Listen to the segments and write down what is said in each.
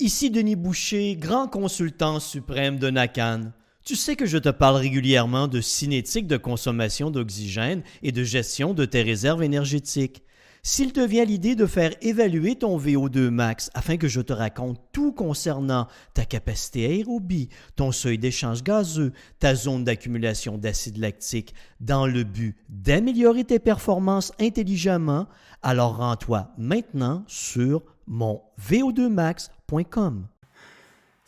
Ici Denis Boucher, grand consultant suprême de NACAN. Tu sais que je te parle régulièrement de cinétique de consommation d'oxygène et de gestion de tes réserves énergétiques. S'il te vient l'idée de faire évaluer ton VO2 max afin que je te raconte tout concernant ta capacité aérobie, ton seuil d'échange gazeux, ta zone d'accumulation d'acide lactique, dans le but d'améliorer tes performances intelligemment, alors rends-toi maintenant sur monvo2max.com.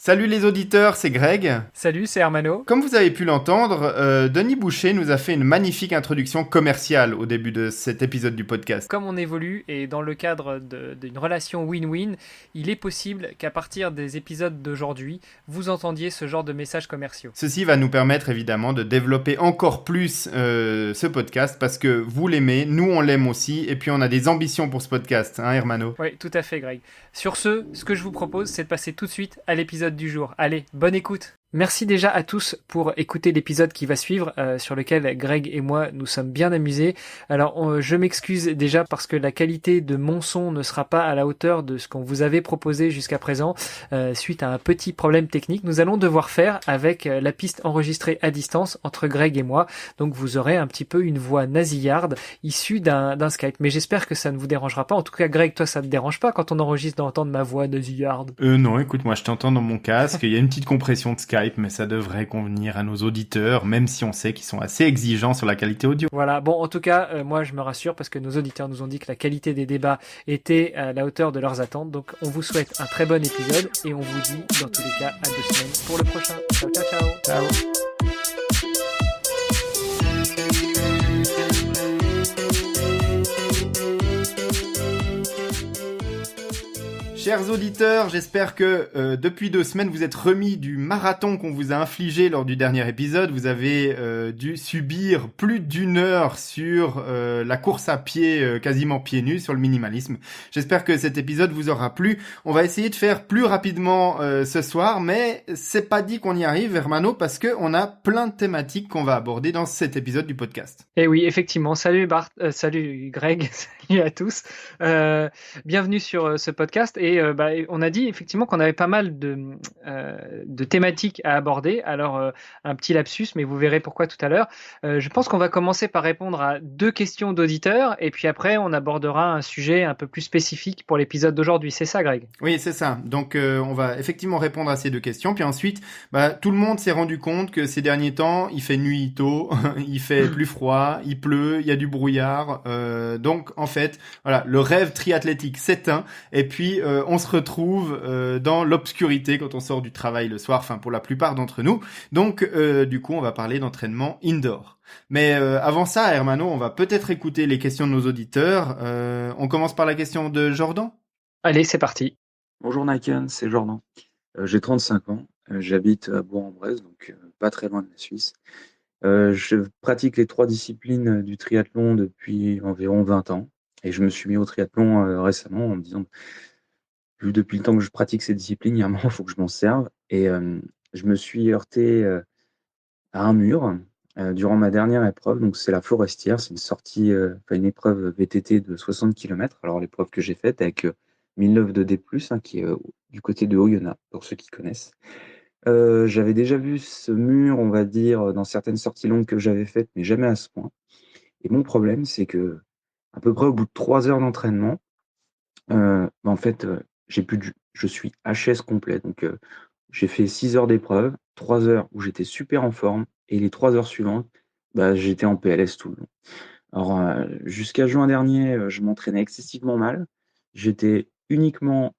Salut les auditeurs, c'est Greg. Salut, c'est Hermano. Comme vous avez pu l'entendre, Denis Boucher nous a fait une magnifique introduction commerciale au début de cet épisode du podcast. Comme on évolue et dans le cadre d'une relation win-win, il est possible qu'à partir des épisodes d'aujourd'hui, vous entendiez ce genre de messages commerciaux. Ceci va nous permettre évidemment de développer encore plus ce podcast parce que vous l'aimez, nous on l'aime aussi et puis on a des ambitions pour ce podcast, hein Hermano? Oui, tout à fait Greg. Sur ce que je vous propose, c'est de passer tout de suite à l'épisode du jour. Allez, bonne écoute. Merci déjà à tous pour écouter l'épisode qui va suivre, sur lequel Greg et moi nous sommes bien amusés. Alors je m'excuse déjà parce que la qualité de mon son ne sera pas à la hauteur de ce qu'on vous avait proposé jusqu'à présent, suite à un petit problème technique. Nous allons devoir faire avec la piste enregistrée à distance entre Greg et moi, donc vous aurez un petit peu une voix nasillarde issue d'un Skype, mais j'espère que ça ne vous dérangera pas. En tout cas Greg, toi ça te dérange pas quand on enregistre d'entendre ma voix nasillarde? Non, écoute, moi je t'entends dans mon casque, il y a une petite compression de Skype, mais ça devrait convenir à nos auditeurs, même si on sait qu'ils sont assez exigeants sur la qualité audio. Voilà, bon, en tout cas, moi je me rassure parce que nos auditeurs nous ont dit que la qualité des débats était à la hauteur de leurs attentes, donc on vous souhaite un très bon épisode et on vous dit dans tous les cas à 2 semaines pour le prochain. Ciao, ciao, ciao. Ciao. Chers auditeurs, j'espère que depuis 2 semaines, vous êtes remis du marathon qu'on vous a infligé lors du dernier épisode. Vous avez dû subir plus d'1 heure sur la course à pied, quasiment pieds nus, sur le minimalisme. J'espère que cet épisode vous aura plu. On va essayer de faire plus rapidement ce soir, mais c'est pas dit qu'on y arrive, Hermano, parce que on a plein de thématiques qu'on va aborder dans cet épisode du podcast. Et oui, effectivement. Salut Bart, salut Greg, salut à tous. Bienvenue sur ce podcast. Et on a dit effectivement qu'on avait pas mal de thématiques à aborder. Alors, un petit lapsus, mais vous verrez pourquoi tout à l'heure. Je pense qu'on va commencer par répondre à 2 questions d'auditeurs, et puis après, on abordera un sujet un peu plus spécifique pour l'épisode d'aujourd'hui. C'est ça, Greg? Oui, c'est ça. Donc, on va effectivement répondre à ces 2 questions. Puis ensuite, tout le monde s'est rendu compte que ces derniers temps, il fait nuit tôt, il fait plus froid, il pleut, il y a du brouillard. Donc, en fait, voilà, le rêve triathlétique s'éteint. Et puis, on se retrouve dans l'obscurité quand on sort du travail le soir, enfin pour la plupart d'entre nous. Donc du coup, on va parler d'entraînement indoor. Mais avant ça, Hermano, on va peut-être écouter les questions de nos auditeurs. On commence par la question de Jordan. Allez, c'est parti. Bonjour Nakan, c'est Jordan. J'ai 35 ans, j'habite à Bourg-en-Bresse, donc pas très loin de la Suisse. Je pratique les 3 disciplines du triathlon depuis environ 20 ans. Et je me suis mis au triathlon récemment en me disant, vu depuis le temps que je pratique ces disciplines, il y a un moment, il faut que je m'en serve. Et je me suis heurté à un mur durant ma dernière épreuve. Donc, c'est la Forestière. C'est une sortie, une épreuve VTT de 60 km. Alors, l'épreuve que j'ai faite avec 1009 de D+, qui est du côté de Oyonnax, pour ceux qui connaissent. J'avais déjà vu ce mur, on va dire, dans certaines sorties longues que j'avais faites, mais jamais à ce point. Et mon problème, c'est que à peu près au bout de 3 heures d'entraînement, en fait, je suis HS complet. Donc, j'ai fait 6 heures d'épreuve, 3 heures où j'étais super en forme, et les 3 heures suivantes, j'étais en PLS tout le long. Alors, jusqu'à juin dernier, je m'entraînais excessivement mal. J'étais uniquement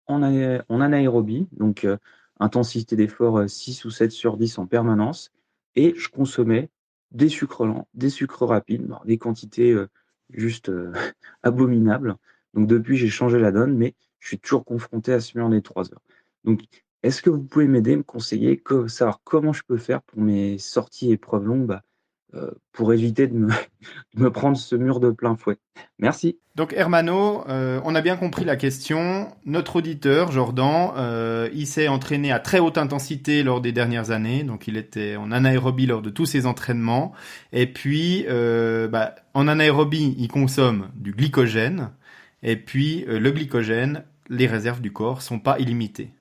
en anaérobie, donc intensité d'effort 6 ou 7 sur 10 en permanence, et je consommais des sucres lents, des sucres rapides, des quantités juste abominables. Donc depuis, j'ai changé la donne, mais je suis toujours confronté à ce mur des 3 heures. Donc, est-ce que vous pouvez m'aider, me conseiller, savoir comment je peux faire pour mes sorties épreuves longues, pour éviter de me prendre ce mur de plein fouet? Merci. Donc Hermano, on a bien compris la question. Notre auditeur, Jordan, il s'est entraîné à très haute intensité lors des dernières années. Donc il était en anaérobie lors de tous ses entraînements. Et puis, en anaérobie, il consomme du glycogène. Et puis, le glycogène, les réserves du corps sont pas illimitées.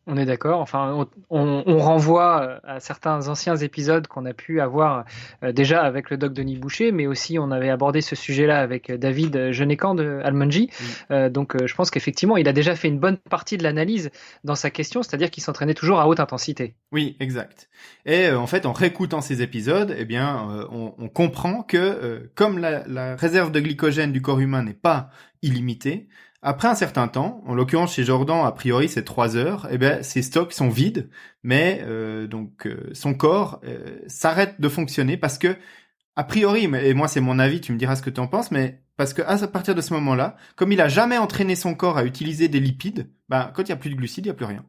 On est d'accord. Enfin, on renvoie à certains anciens épisodes qu'on a pu avoir déjà avec le doc Denis Boucher, mais aussi on avait abordé ce sujet-là avec David Genécan de Almonji. Oui. Donc, je pense qu'effectivement, il a déjà fait une bonne partie de l'analyse dans sa question, c'est-à-dire qu'il s'entraînait toujours à haute intensité. Oui, exact. Et en fait, en réécoutant ces épisodes, eh bien, on comprend que comme la réserve de glycogène du corps humain n'est pas illimitée, après un certain temps, en l'occurrence chez Jordan, a priori c'est 3 heures, eh bien, ses stocks sont vides, mais son corps s'arrête de fonctionner parce que, a priori, et moi c'est mon avis, tu me diras ce que tu en penses, mais parce que à partir de ce moment-là, comme il a jamais entraîné son corps à utiliser des lipides, ben, quand il y a plus de glucides, il y a plus rien.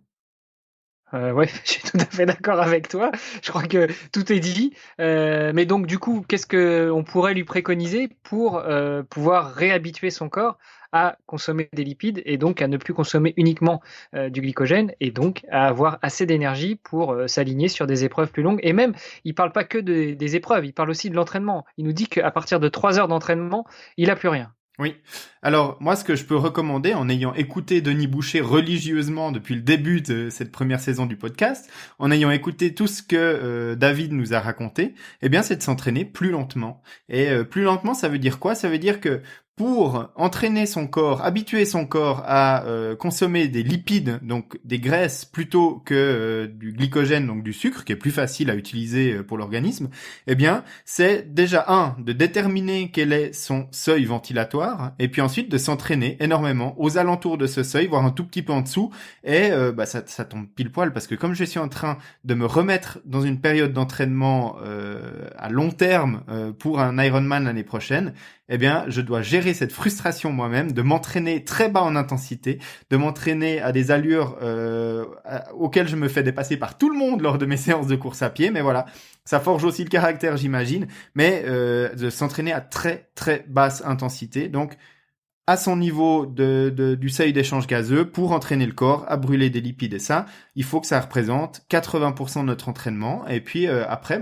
Ouais, je suis tout à fait d'accord avec toi. Je crois que tout est dit. Mais donc, du coup, qu'est-ce que on pourrait lui préconiser pour pouvoir réhabituer son corps à consommer des lipides et donc à ne plus consommer uniquement du glycogène et donc à avoir assez d'énergie pour s'aligner sur des épreuves plus longues. Et même, il parle pas que des épreuves, il parle aussi de l'entraînement. Il nous dit qu'à partir de 3 heures d'entraînement, il a plus rien. Oui. Alors, moi, ce que je peux recommander, en ayant écouté Denis Boucher religieusement depuis le début de cette première saison du podcast, en ayant écouté tout ce que David nous a raconté, eh bien, c'est de s'entraîner plus lentement. Et plus lentement, ça veut dire quoi? Ça veut dire que pour entraîner son corps, habituer son corps à consommer des lipides, donc des graisses, plutôt que du glycogène, donc du sucre, qui est plus facile à utiliser pour l'organisme, eh bien, c'est déjà de déterminer quel est son seuil ventilatoire, et puis ensuite de s'entraîner énormément aux alentours de ce seuil, voire un tout petit peu en dessous, et ça tombe pile poil, parce que comme je suis en train de me remettre dans une période d'entraînement à long terme pour un Ironman l'année prochaine, eh bien, je dois gérer cette frustration moi-même de m'entraîner très bas en intensité, de m'entraîner à des allures auxquelles je me fais dépasser par tout le monde lors de mes séances de course à pied. Mais voilà, ça forge aussi le caractère, j'imagine. Mais de s'entraîner à très très basse intensité, donc à son niveau du seuil d'échange gazeux pour entraîner le corps à brûler des lipides. Et ça, il faut que ça représente 80% de notre entraînement. Et puis après,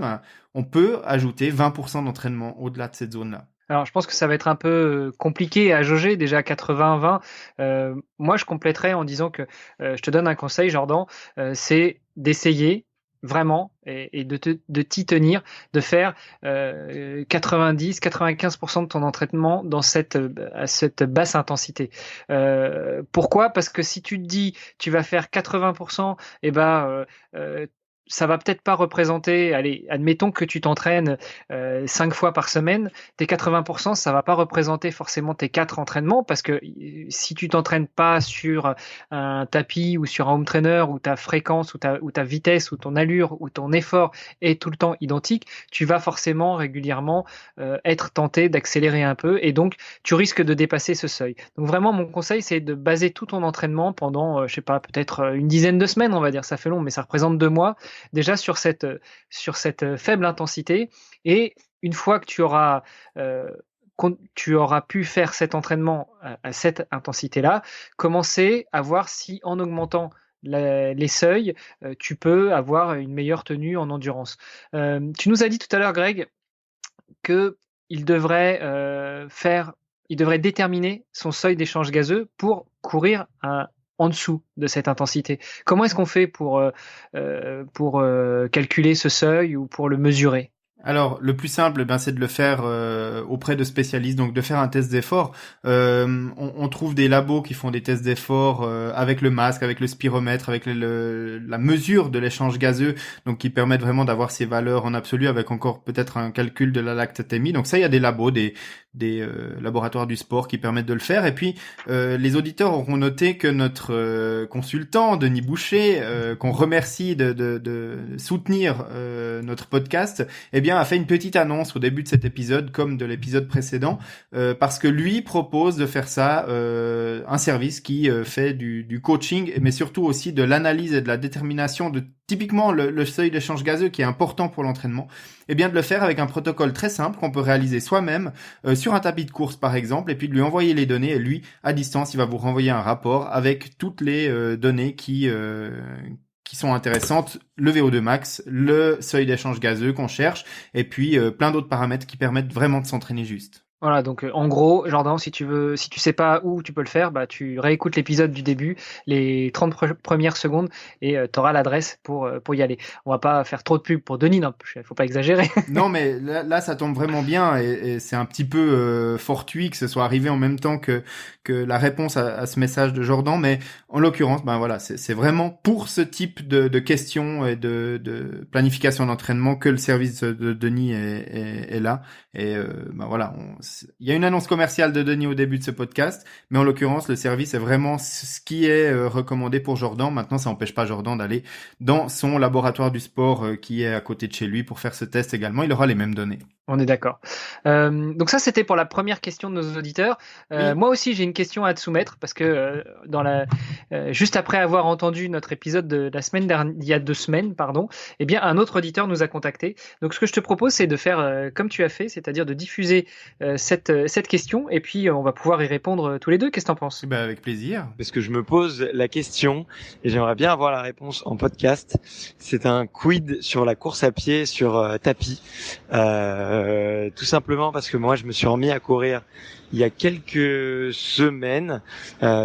on peut ajouter 20% d'entraînement au-delà de cette zone-là. Alors, je pense que ça va être un peu compliqué à jauger, déjà 80-20. Moi, je compléterais en disant que je te donne un conseil, Jordan, c'est d'essayer vraiment et de t'y tenir, de faire 90-95% de ton entraînement à cette basse intensité. Pourquoi? Parce que si tu te dis tu vas faire 80%, ça va peut-être pas représenter, allez, admettons que tu t'entraînes 5 fois par semaine, tes 80%, ça va pas représenter forcément tes 4 entraînements, parce que si tu t'entraînes pas sur un tapis ou sur un home trainer où ta fréquence ou ta vitesse ou ton allure ou ton effort est tout le temps identique, tu vas forcément régulièrement être tenté d'accélérer un peu et donc tu risques de dépasser ce seuil. Donc vraiment, mon conseil, c'est de baser tout ton entraînement pendant, je sais pas, peut-être une dizaine de semaines, on va dire, ça fait long, mais ça représente 2 mois, déjà sur cette faible intensité. Et une fois que tu auras pu faire cet entraînement à cette intensité-là, commencer à voir si en augmentant les seuils, tu peux avoir une meilleure tenue en endurance. Tu nous as dit tout à l'heure, Greg, qu'il devrait déterminer son seuil d'échange gazeux pour courir en dessous de cette intensité. Comment est-ce qu'on fait pour calculer ce seuil ou pour le mesurer? Alors, le plus simple, c'est de le faire auprès de spécialistes, donc de faire un test d'effort. On trouve des labos qui font des tests d'effort avec le masque, avec le spiromètre, avec la mesure de l'échange gazeux, donc qui permettent vraiment d'avoir ces valeurs en absolu, avec encore peut-être un calcul de la lactatémie. Donc ça, il y a des labos, des laboratoires du sport qui permettent de le faire. Et puis, les auditeurs auront noté que notre consultant, Denis Boucher, qu'on remercie de soutenir notre podcast, eh bien, a fait une petite annonce au début de cet épisode, comme de l'épisode précédent, parce que lui propose de faire ça, un service qui fait du coaching, mais surtout aussi de l'analyse et de la détermination de typiquement le seuil d'échange gazeux qui est important pour l'entraînement, eh bien de le faire avec un protocole très simple qu'on peut réaliser soi-même sur un tapis de course par exemple, et puis de lui envoyer les données, et lui, à distance, il va vous renvoyer un rapport avec toutes les données qui sont intéressantes, le VO2 max, le seuil d'échange gazeux qu'on cherche, et puis plein d'autres paramètres qui permettent vraiment de s'entraîner juste. Voilà, donc en gros, Jordan, si tu sais pas où tu peux le faire, bah tu réécoutes l'épisode du début, les 30 premières secondes, et tu auras l'adresse pour y aller. On va pas faire trop de pub pour Denis, non, faut pas exagérer. Non, mais là, ça tombe vraiment bien et c'est un petit peu fortuit que ce soit arrivé en même temps que la réponse à ce message de Jordan. Mais en l'occurrence, ben voilà, c'est vraiment pour ce type de questions et de planification d'entraînement que le service de Denis est là. Et ben voilà, il y a une annonce commerciale de Denis au début de ce podcast, mais en l'occurrence, le service est vraiment ce qui est recommandé pour Jordan. Maintenant, ça n'empêche pas Jordan d'aller dans son laboratoire du sport qui est à côté de chez lui pour faire ce test également. Il aura les mêmes données. On est d'accord. Donc ça, c'était pour la première question de nos auditeurs. Oui. Moi aussi, j'ai une question à te soumettre parce que juste après avoir entendu notre épisode de la semaine dernière, il y a 2 semaines, pardon, eh bien, un autre auditeur nous a contacté. Donc, ce que je te propose, c'est de faire comme tu as fait, c'est-à-dire de diffuser cette question, et puis on va pouvoir y répondre tous les deux. Qu'est-ce que t'en penses? Ben, avec plaisir. Parce que je me pose la question et j'aimerais bien avoir la réponse en podcast. C'est un quid sur la course à pied sur tapis. Tout simplement parce que moi, je me suis remis à courir il y a quelques semaines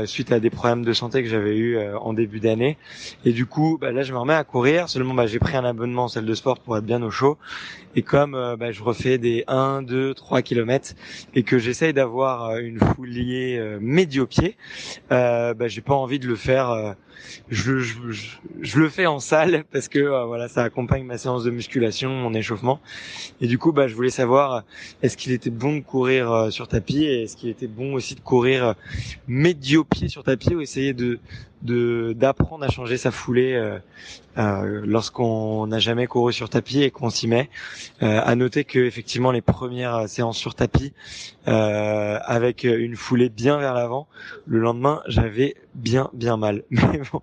suite à des problèmes de santé que j'avais eu en début d'année. Et du coup, là, je me remets à courir. Seulement, j'ai pris un abonnement en salle de sport pour être bien au chaud. Et comme je refais des 1, 2, 3 kilomètres et que j'essaye d'avoir une foulée médio-pied, j'ai pas envie de le faire. Je le fais en salle parce que voilà, ça accompagne ma séance de musculation, mon échauffement. Et du coup, je voulais savoir est-ce qu'il était bon de courir sur tapis et est-ce qu'il était bon aussi de courir médio-pied sur tapis ou essayer d'apprendre à changer sa foulée lorsqu'on n'a jamais couru sur tapis et qu'on s'y met. À noter que effectivement les premières séances sur tapis avec une foulée bien vers l'avant, le lendemain j'avais bien mal. Mais bon,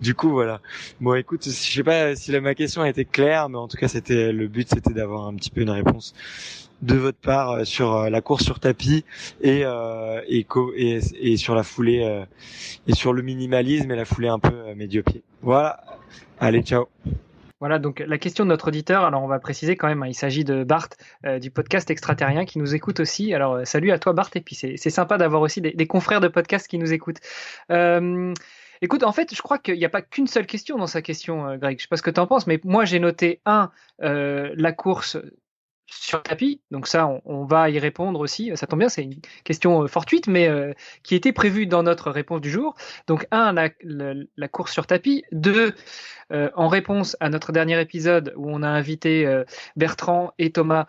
du coup voilà. Bon écoute, je sais pas si ma question a été claire, mais en tout cas le but c'était d'avoir un petit peu une réponse de votre part sur la course sur tapis et sur la foulée et sur le minimalisme et la foulée un peu médio-pied. Voilà. Allez, ciao. Voilà, donc la question de notre auditeur, alors on va préciser quand même, il s'agit de Bart du podcast Extraterrien qui nous écoute aussi. Alors salut à toi Bart, et puis c'est sympa d'avoir aussi des confrères de podcast qui nous écoutent. Écoute, en fait, je crois qu'il n'y a pas qu'une seule question dans sa question, Greg. Je sais pas ce que tu en penses, mais moi j'ai noté la course sur tapis, donc ça on va y répondre aussi, ça tombe bien, c'est une question fortuite mais qui était prévue dans notre réponse du jour. Donc la course sur tapis, 2 en réponse à notre dernier épisode où on a invité Bertrand et Thomas,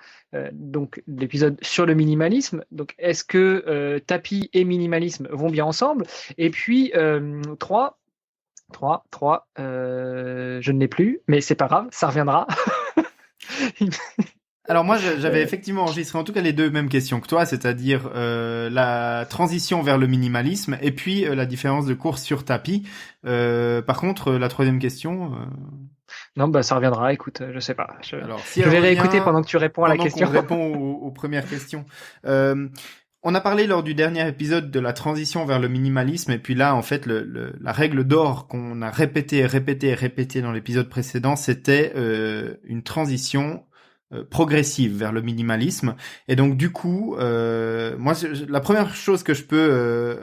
donc l'épisode sur le minimalisme. Donc est-ce que tapis et minimalisme vont bien ensemble? Et puis 3, je ne l'ai plus, mais c'est pas grave, ça reviendra. Alors moi, j'avais effectivement enregistré en tout cas les 2 mêmes questions que toi, c'est-à-dire la transition vers le minimalisme et puis la différence de course sur tapis. Par contre, la 3e question... Non, ça reviendra, écoute, je sais pas. Alors, si je vais réécouter pendant que tu réponds à la question. Pendant qu'on répond aux premières questions. On a parlé lors du dernier épisode de la transition vers le minimalisme, et puis là, en fait, la règle d'or qu'on a répétée dans l'épisode précédent, c'était une transition progressive vers le minimalisme. Et donc du coup, moi, la première chose que je peux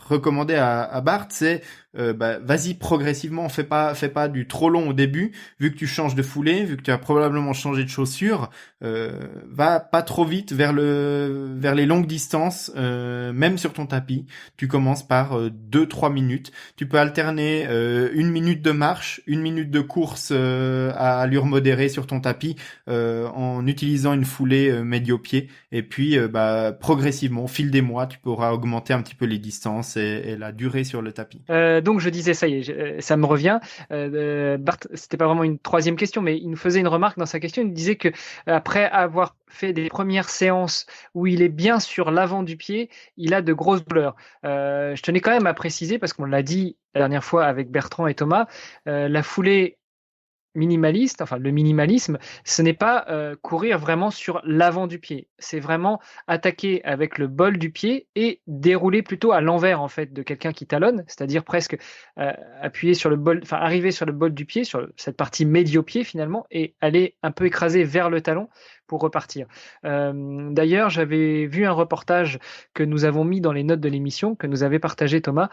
recommander à Bart, c'est vas-y progressivement, fais pas du trop long au début, vu que tu changes de foulée, vu que tu as probablement changé de chaussure, va pas trop vite vers les longues distances, même sur ton tapis. Tu commences par 2-3 minutes. Tu peux alterner 1 minute de marche, 1 minute de course à allure modérée sur ton tapis, en utilisant une foulée médio-pied, et puis progressivement, au fil des mois, tu pourras augmenter un petit peu les distances et la durée sur le tapis. Donc je disais, ça y est, ça me revient. Bart, c'était pas vraiment une 3e question, mais il nous faisait une remarque dans sa question. Il disait que après avoir fait des premières séances où il est bien sur l'avant du pied, il a de grosses douleurs. Je tenais quand même à préciser, parce qu'on l'a dit la dernière fois avec Bertrand et Thomas, la foulée minimaliste, enfin le minimalisme, ce n'est pas courir vraiment sur l'avant du pied. C'est vraiment attaquer avec le bol du pied et dérouler plutôt à l'envers en fait de quelqu'un qui talonne, c'est-à-dire presque appuyer sur le bol, enfin arriver sur le bol du pied, sur cette partie médio-pied finalement, et aller un peu écraser vers le talon pour repartir. D'ailleurs, j'avais vu un reportage que nous avons mis dans les notes de l'émission, que nous avait partagé Thomas,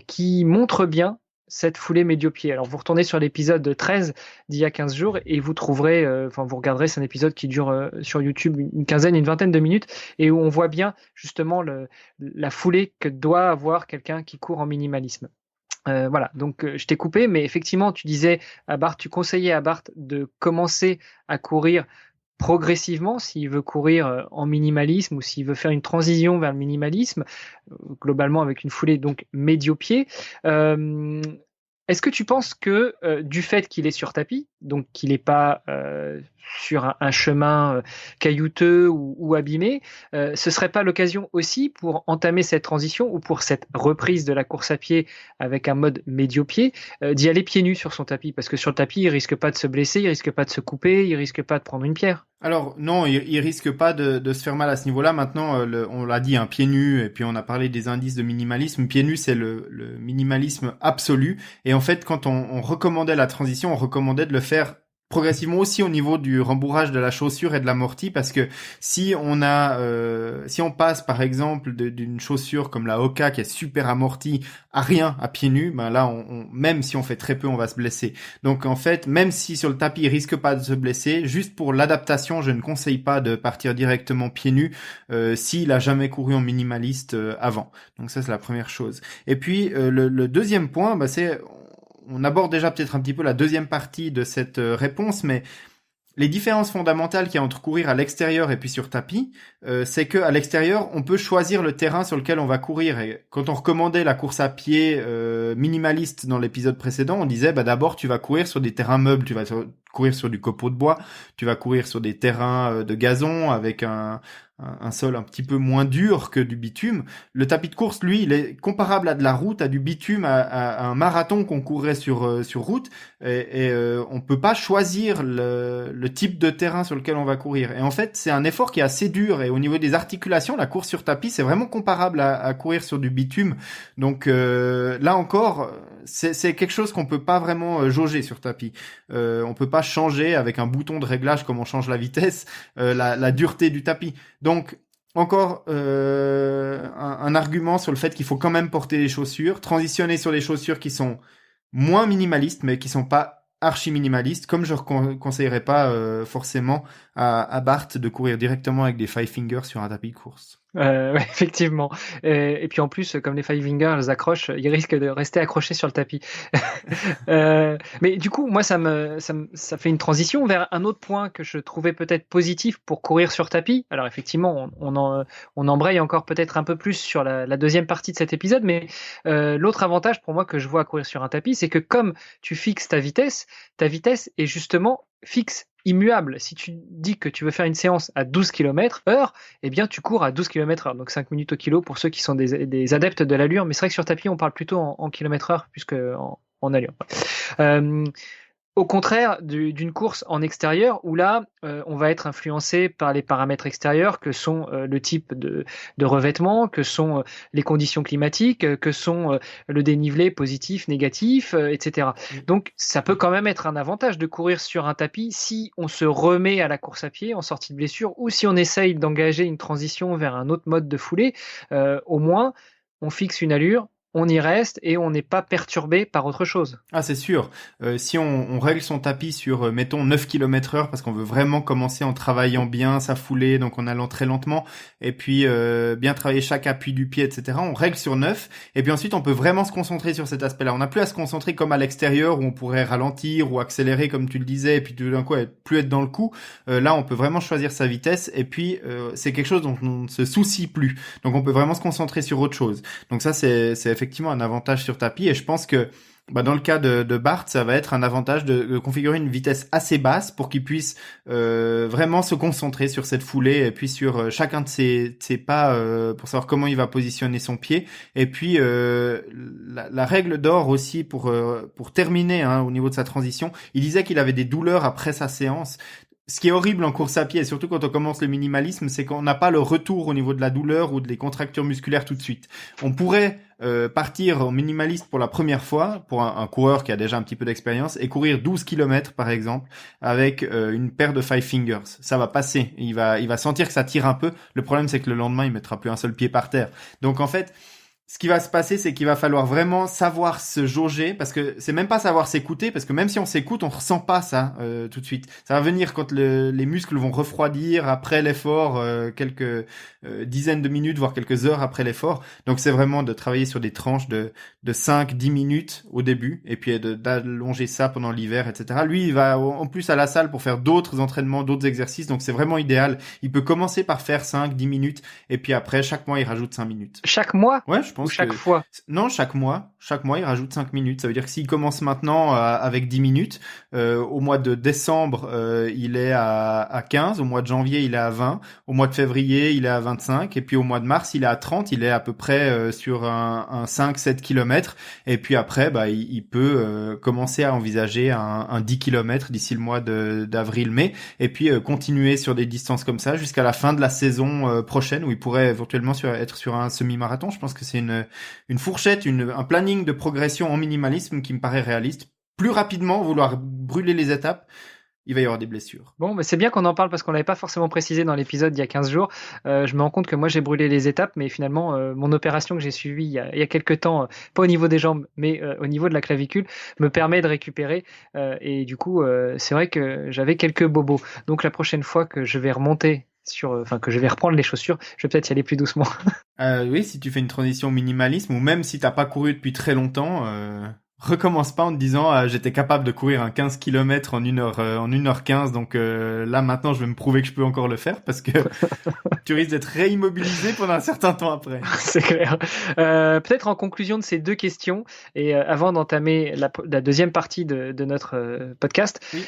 qui montre bien cette foulée médio-pied. Alors, vous retournez sur l'épisode 13 d'il y a 15 jours et vous trouverez, vous regarderez, c'est un épisode qui dure sur YouTube une vingtaine de minutes et où on voit bien justement la foulée que doit avoir quelqu'un qui court en minimalisme. Voilà, donc je t'ai coupé, mais effectivement, tu disais à Bart, tu conseillais à Bart de commencer à courir progressivement s'il veut courir en minimalisme ou s'il veut faire une transition vers le minimalisme, globalement avec une foulée donc médio-pied. Est-ce que tu penses que du fait qu'il est sur tapis, donc qu'il n'est pas sur un chemin caillouteux ou abîmé, ce serait pas l'occasion aussi pour entamer cette transition ou pour cette reprise de la course à pied avec un mode médio-pied, d'y aller pieds nus sur son tapis? Parce que sur le tapis, il risque pas de se blesser, il risque pas de se couper, il risque pas de prendre une pierre. Alors non, il risque pas de se faire mal à ce niveau-là. Maintenant, on l'a dit, pieds nus, et puis on a parlé des indices de minimalisme. Pieds nus, c'est le minimalisme absolu. Et en fait, quand on recommandait la transition, on recommandait de le faire progressivement aussi au niveau du rembourrage de la chaussure et de l'amorti, parce que si on passe par exemple d'une chaussure comme la Hoka qui est super amortie à rien, à pieds nus, ben là même si on fait très peu, on va se blesser. Donc en fait, même si sur le tapis il risque pas de se blesser, juste pour l'adaptation, je ne conseille pas de partir directement pieds nus s'il a jamais couru en minimaliste avant. Donc ça c'est la première chose. Et puis le deuxième point, c'est on aborde déjà peut-être un petit peu la deuxième partie de cette réponse, mais les différences fondamentales qu'il y a entre courir à l'extérieur et puis sur tapis, c'est que à l'extérieur, on peut choisir le terrain sur lequel on va courir. Et quand on recommandait la course à pied minimaliste dans l'épisode précédent, on disait d'abord tu vas courir sur des terrains meubles, tu vas courir sur du copeau de bois, tu vas courir sur des terrains de gazon avec un sol un petit peu moins dur que du bitume. Le tapis de course, lui, il est comparable à de la route, à du bitume, à un marathon qu'on courrait sur route, et on peut pas choisir le type de terrain sur lequel on va courir. Et en fait, c'est un effort qui est assez dur, et au niveau des articulations, la course sur tapis, c'est vraiment comparable à courir sur du bitume. Donc là encore, c'est quelque chose qu'on peut pas vraiment jauger sur tapis. On peut pas changer avec un bouton de réglage comme on change la vitesse, la dureté du tapis. Donc, encore un argument sur le fait qu'il faut quand même porter des chaussures, transitionner sur des chaussures qui sont moins minimalistes, mais qui sont pas archi minimalistes, comme je ne conseillerais pas forcément à Bart de courir directement avec des Five Fingers sur un tapis de course. Ouais, effectivement. Et puis en plus, comme les Five Fingers, elles accrochent, ils risquent de rester accrochés sur le tapis. Mais du coup, moi, ça fait une transition vers un autre point que je trouvais peut-être positif pour courir sur tapis. Alors effectivement, on embraye encore peut-être un peu plus sur la deuxième partie de cet épisode, mais l'autre avantage pour moi que je vois à courir sur un tapis, c'est que comme tu fixes ta vitesse est justement fixe, immuable. Si tu dis que tu veux faire une séance à 12 km/h, eh bien tu cours à 12 km/h, donc 5 minutes au kilo pour ceux qui sont des adeptes de l'allure, mais c'est vrai que sur tapis on parle plutôt en km/h puisque en allure. Au contraire d'une course en extérieur où là, on va être influencé par les paramètres extérieurs que sont le type de revêtement, que sont les conditions climatiques, que sont le dénivelé positif, négatif, etc. Donc, ça peut quand même être un avantage de courir sur un tapis si on se remet à la course à pied en sortie de blessure ou si on essaye d'engager une transition vers un autre mode de foulée. Au moins, on fixe une allure, on y reste et on n'est pas perturbé par autre chose. Ah, c'est sûr. Si on règle son tapis sur, mettons, 9 km/h parce qu'on veut vraiment commencer en travaillant bien sa foulée, donc en allant très lentement, et puis bien travailler chaque appui du pied, etc. On règle sur 9, et puis ensuite on peut vraiment se concentrer sur cet aspect-là. On n'a plus à se concentrer comme à l'extérieur où on pourrait ralentir ou accélérer comme tu le disais, et puis tout d'un coup plus être dans le coup. Là, on peut vraiment choisir sa vitesse, et puis c'est quelque chose dont on ne se soucie plus. Donc on peut vraiment se concentrer sur autre chose. Donc ça, c'est effectivement effectivement un avantage sur tapis, et je pense que dans le cas de Bart, ça va être un avantage de configurer une vitesse assez basse pour qu'il puisse vraiment se concentrer sur cette foulée et puis sur chacun de ses pas pour savoir comment il va positionner son pied. Et puis la règle d'or aussi pour terminer au niveau de sa transition, il disait qu'il avait des douleurs après sa séance. Ce qui est horrible en course à pied, et surtout quand on commence le minimalisme, c'est qu'on n'a pas le retour au niveau de la douleur ou des contractures musculaires tout de suite. On pourrait partir en minimaliste pour la première fois, pour un coureur qui a déjà un petit peu d'expérience, et courir 12 km par exemple, avec une paire de Five Fingers. Ça va passer, il va sentir que ça tire un peu. Le problème, c'est que le lendemain, il mettra plus un seul pied par terre. Donc en fait, ce qui va se passer, c'est qu'il va falloir vraiment savoir se jauger, parce que c'est même pas savoir s'écouter, parce que même si on s'écoute, on ressent pas ça tout de suite. Ça va venir quand les muscles vont refroidir après l'effort, quelques dizaines de minutes, voire quelques heures après l'effort. Donc c'est vraiment de travailler sur des tranches de 5-10 minutes au début, et puis d'allonger ça pendant l'hiver, etc. Lui, il va en plus à la salle pour faire d'autres entraînements, d'autres exercices, donc c'est vraiment idéal. Il peut commencer par faire 5-10 minutes, et puis après, chaque mois, il rajoute 5 minutes. Chaque mois? Ouais, je pense ou chaque fois? Non, chaque mois. Chaque mois, il rajoute 5 minutes. Ça veut dire que s'il commence maintenant avec 10 minutes, au mois de décembre, il est à 15. Au mois de janvier, il est à 20. Au mois de février, il est à 25. Et puis au mois de mars, il est à 30. Il est à peu près sur un 5-7 kilomètres. Et puis après, il peut commencer à envisager un 10 kilomètres d'ici le mois d'avril-mai. Et puis continuer sur des distances comme ça jusqu'à la fin de la saison prochaine, où il pourrait éventuellement être sur un semi-marathon. Je pense que c'est une fourchette, un planning de progression en minimalisme qui me paraît réaliste. Plus rapidement, vouloir brûler les étapes, il va y avoir des blessures. Bon, mais c'est bien qu'on en parle parce qu'on l'avait pas forcément précisé dans l'épisode il y a 15 jours. Je me rends compte que moi j'ai brûlé les étapes, mais finalement mon opération que j'ai suivie il y a quelques temps, pas au niveau des jambes, mais au niveau de la clavicule, me permet de récupérer. Et du coup, c'est vrai que j'avais quelques bobos. Donc la prochaine fois que je vais remonter que je vais reprendre les chaussures, je vais peut-être y aller plus doucement. Oui, si tu fais une transition au minimalisme, ou même si t'as pas couru depuis très longtemps, recommence pas en te disant j'étais capable de courir un 15 km en 1h15, donc là maintenant je vais me prouver que je peux encore le faire, parce que tu risques d'être réimmobilisé pendant un certain temps après. C'est clair. Peut-être en conclusion de ces deux questions, et avant d'entamer la deuxième partie de notre podcast, Oui.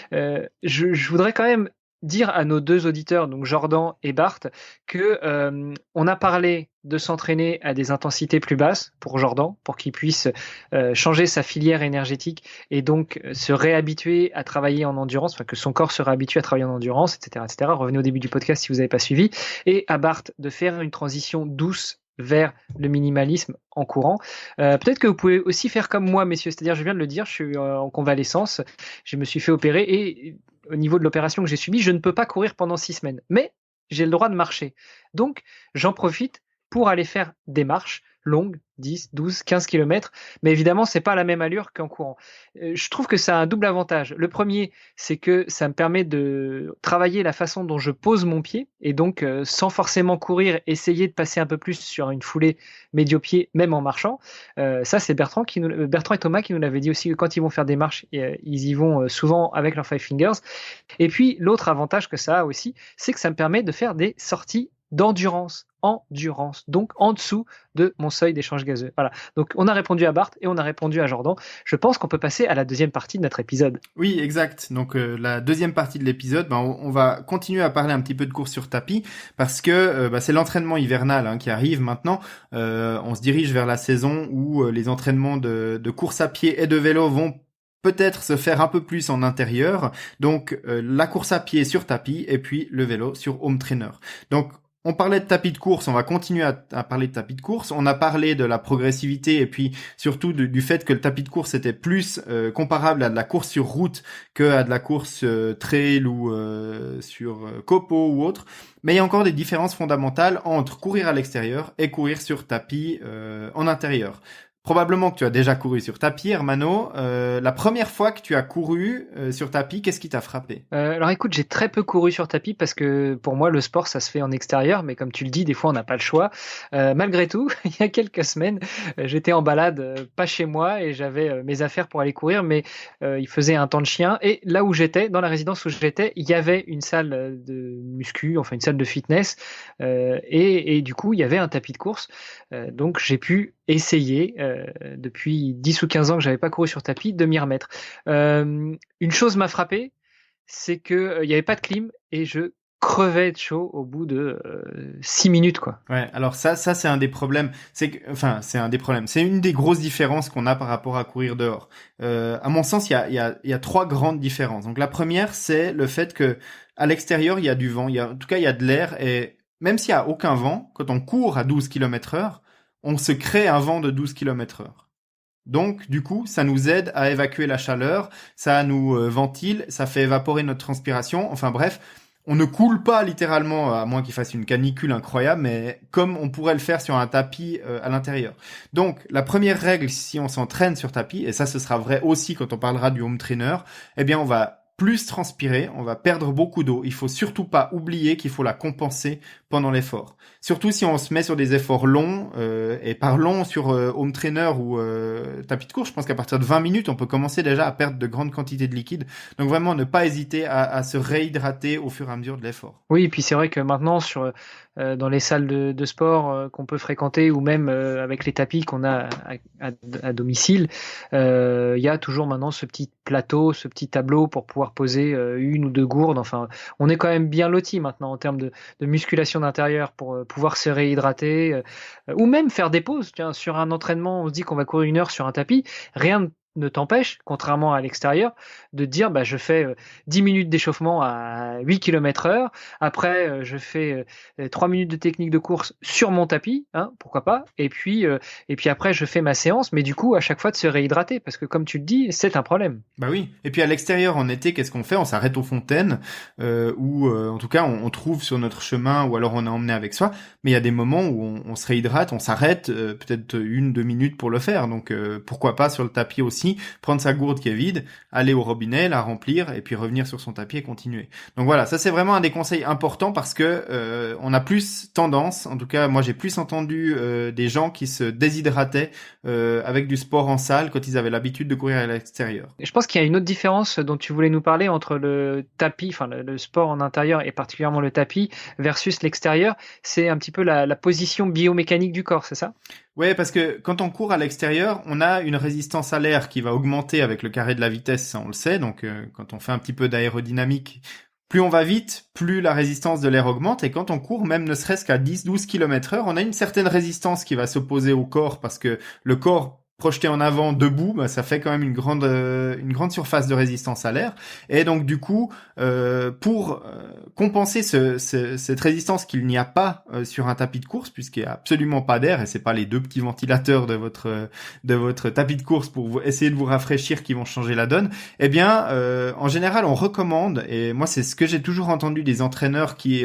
Je voudrais quand même dire à nos deux auditeurs, donc Jordan et Bart, que on a parlé de s'entraîner à des intensités plus basses pour Jordan, pour qu'il puisse changer sa filière énergétique et donc se réhabituer à travailler en endurance, que son corps se réhabitue à travailler en endurance, etc., etc. Revenez au début du podcast si vous n'avez pas suivi. Et à Bart de faire une transition douce vers le minimalisme en courant. Peut-être que vous pouvez aussi faire comme moi, messieurs, c'est-à-dire, je viens de le dire, je suis en convalescence, je me suis fait opérer et au niveau de l'opération que j'ai subie, je ne peux pas courir pendant 6 semaines, mais j'ai le droit de marcher. Donc, j'en profite pour aller faire des marches longues, 10, 12, 15 km, mais évidemment, c'est pas la même allure qu'en courant. Je trouve que ça a un double avantage. Le premier, c'est que ça me permet de travailler la façon dont je pose mon pied, et donc, sans forcément courir, essayer de passer un peu plus sur une foulée médio-pied, même en marchant. Ça, c'est Bertrand et Thomas qui nous l'avaient dit aussi, que quand ils vont faire des marches, ils y vont souvent avec leurs Five Fingers. Et puis, l'autre avantage que ça a aussi, c'est que ça me permet de faire des sorties d'endurance, donc en dessous de mon seuil d'échange gazeux. Voilà. Donc on a répondu à Bart et on a répondu à Jordan. Je pense qu'on peut passer à la deuxième partie de notre épisode. Oui, exact. Donc la deuxième partie de l'épisode, on va continuer à parler un petit peu de course sur tapis, parce que c'est l'entraînement hivernal qui arrive maintenant. On se dirige vers la saison où les entraînements de course à pied et de vélo vont peut-être se faire un peu plus en intérieur. Donc la course à pied sur tapis et puis le vélo sur home trainer. Donc on parlait de tapis de course, on va continuer à parler de tapis de course. On a parlé de la progressivité et puis surtout du fait que le tapis de course était plus comparable à de la course sur route que à de la course trail ou sur copeaux ou autre. Mais il y a encore des différences fondamentales entre courir à l'extérieur et courir sur tapis en intérieur. Probablement que tu as déjà couru sur tapis, Hermano. La première fois que tu as couru sur tapis, qu'est-ce qui t'a frappé ? Alors écoute, j'ai très peu couru sur tapis parce que pour moi, le sport, ça se fait en extérieur. Mais comme tu le dis, des fois, on n'a pas le choix. Malgré tout, il y a quelques semaines, j'étais en balade, pas chez moi, et j'avais mes affaires pour aller courir. Mais il faisait un temps de chien. Et là où j'étais, dans la résidence où j'étais, il y avait une salle de muscu, enfin une salle de fitness. Et du coup, il y avait un tapis de course. Donc j'ai pu essayer depuis 10 ou 15 ans que j'avais pas couru sur tapis de m'y remettre. Une chose m'a frappé, c'est que il y avait pas de clim et je crevais de chaud au bout de 6 minutes quoi. Ouais, alors ça c'est un des problèmes. C'est un des problèmes. C'est une des grosses différences qu'on a par rapport à courir dehors. À mon sens, il y a trois grandes différences. Donc la première, c'est le fait que à l'extérieur il y a du vent, en tout cas il y a de l'air, et même s'il y a aucun vent, quand on court à 12 km/h, on se crée un vent de 12 km/h. Donc, du coup, ça nous aide à évacuer la chaleur, ça nous ventile, ça fait évaporer notre transpiration. Enfin bref, on ne coule pas littéralement, à moins qu'il fasse une canicule incroyable, mais comme on pourrait le faire sur un tapis à l'intérieur. Donc, la première règle, si on s'entraîne sur tapis, et ça ce sera vrai aussi quand on parlera du home trainer, eh bien on va plus transpirer, on va perdre beaucoup d'eau. Il faut surtout pas oublier qu'il faut la compenser pendant l'effort. Surtout si on se met sur des efforts longs, et par long sur home trainer ou tapis de course, je pense qu'à partir de 20 minutes, on peut commencer déjà à perdre de grandes quantités de liquide. Donc vraiment, ne pas hésiter à se réhydrater au fur et à mesure de l'effort. Oui, et puis c'est vrai que maintenant dans les salles de sport qu'on peut fréquenter ou même avec les tapis qu'on a à domicile, il y a toujours maintenant ce petit plateau, ce petit tableau pour pouvoir poser une ou deux gourdes. Enfin, on est quand même bien loti maintenant en termes de musculation d'intérieur pour pouvoir se réhydrater ou même faire des pauses. Tiens, sur un entraînement, on se dit qu'on va courir 1 heure sur un tapis, rien ne t'empêche, contrairement à l'extérieur, de te dire je fais 10 minutes d'échauffement à 8 km/h, après je fais 3 minutes de technique de course sur mon tapis, pourquoi pas, et puis après je fais ma séance, mais du coup à chaque fois de se réhydrater, parce que comme tu le dis, c'est un problème. Bah oui, et puis à l'extérieur en été, qu'est-ce qu'on fait? On s'arrête aux fontaines, ou en tout cas on trouve sur notre chemin, ou alors on est emmené avec soi, mais il y a des moments où on se réhydrate, on s'arrête peut-être 1-2 minutes pour le faire, donc pourquoi pas sur le tapis aussi, prendre sa gourde qui est vide, aller au robinet, la remplir, et puis revenir sur son tapis et continuer. Donc voilà, ça c'est vraiment un des conseils importants, parce que on a plus tendance, en tout cas moi j'ai plus entendu des gens qui se déshydrataient avec du sport en salle quand ils avaient l'habitude de courir à l'extérieur. Je pense qu'il y a une autre différence dont tu voulais nous parler entre le tapis, enfin le sport en intérieur et particulièrement le tapis versus l'extérieur, c'est un petit peu la position biomécanique du corps, c'est ça? Ouais, parce que quand on court à l'extérieur, on a une résistance à l'air qui va augmenter avec le carré de la vitesse, ça on le sait. Donc quand on fait un petit peu d'aérodynamique, plus on va vite, plus la résistance de l'air augmente. Et quand on court, même ne serait-ce qu'à 10-12 km/h, on a une certaine résistance qui va s'opposer au corps, parce que le corps projeté en avant, debout, ça fait quand même une grande surface de résistance à l'air. Et donc du coup, pour compenser cette résistance qu'il n'y a pas sur un tapis de course, puisqu'il n'y a absolument pas d'air, et c'est pas les deux petits ventilateurs de votre tapis de course pour essayer de vous rafraîchir qui vont changer la donne, eh bien, en général, on recommande, et moi c'est ce que j'ai toujours entendu des entraîneurs qui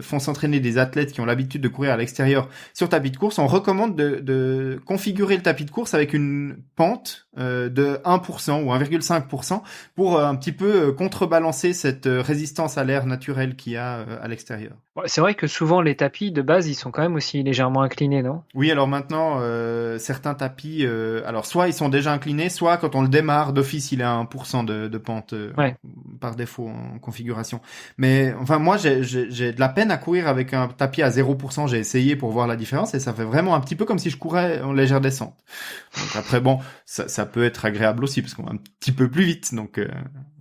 font s'entraîner des athlètes qui ont l'habitude de courir à l'extérieur sur tapis de course, on recommande de configurer le tapis de course avec une pente de 1% ou 1,5% pour un petit peu contrebalancer cette résistance à l'air naturelle qu'il y a à l'extérieur. C'est vrai que souvent les tapis de base ils sont quand même aussi légèrement inclinés, non? Oui, alors maintenant certains tapis, alors soit ils sont déjà inclinés, soit quand on le démarre d'office il est à 1% de pente par défaut en configuration. Mais enfin moi j'ai de la peine à courir avec un tapis à 0%, j'ai essayé pour voir la différence et ça fait vraiment un petit peu comme si je courais en légère descente. Donc après bon, ça peut être agréable aussi parce qu'on va un petit peu plus vite, donc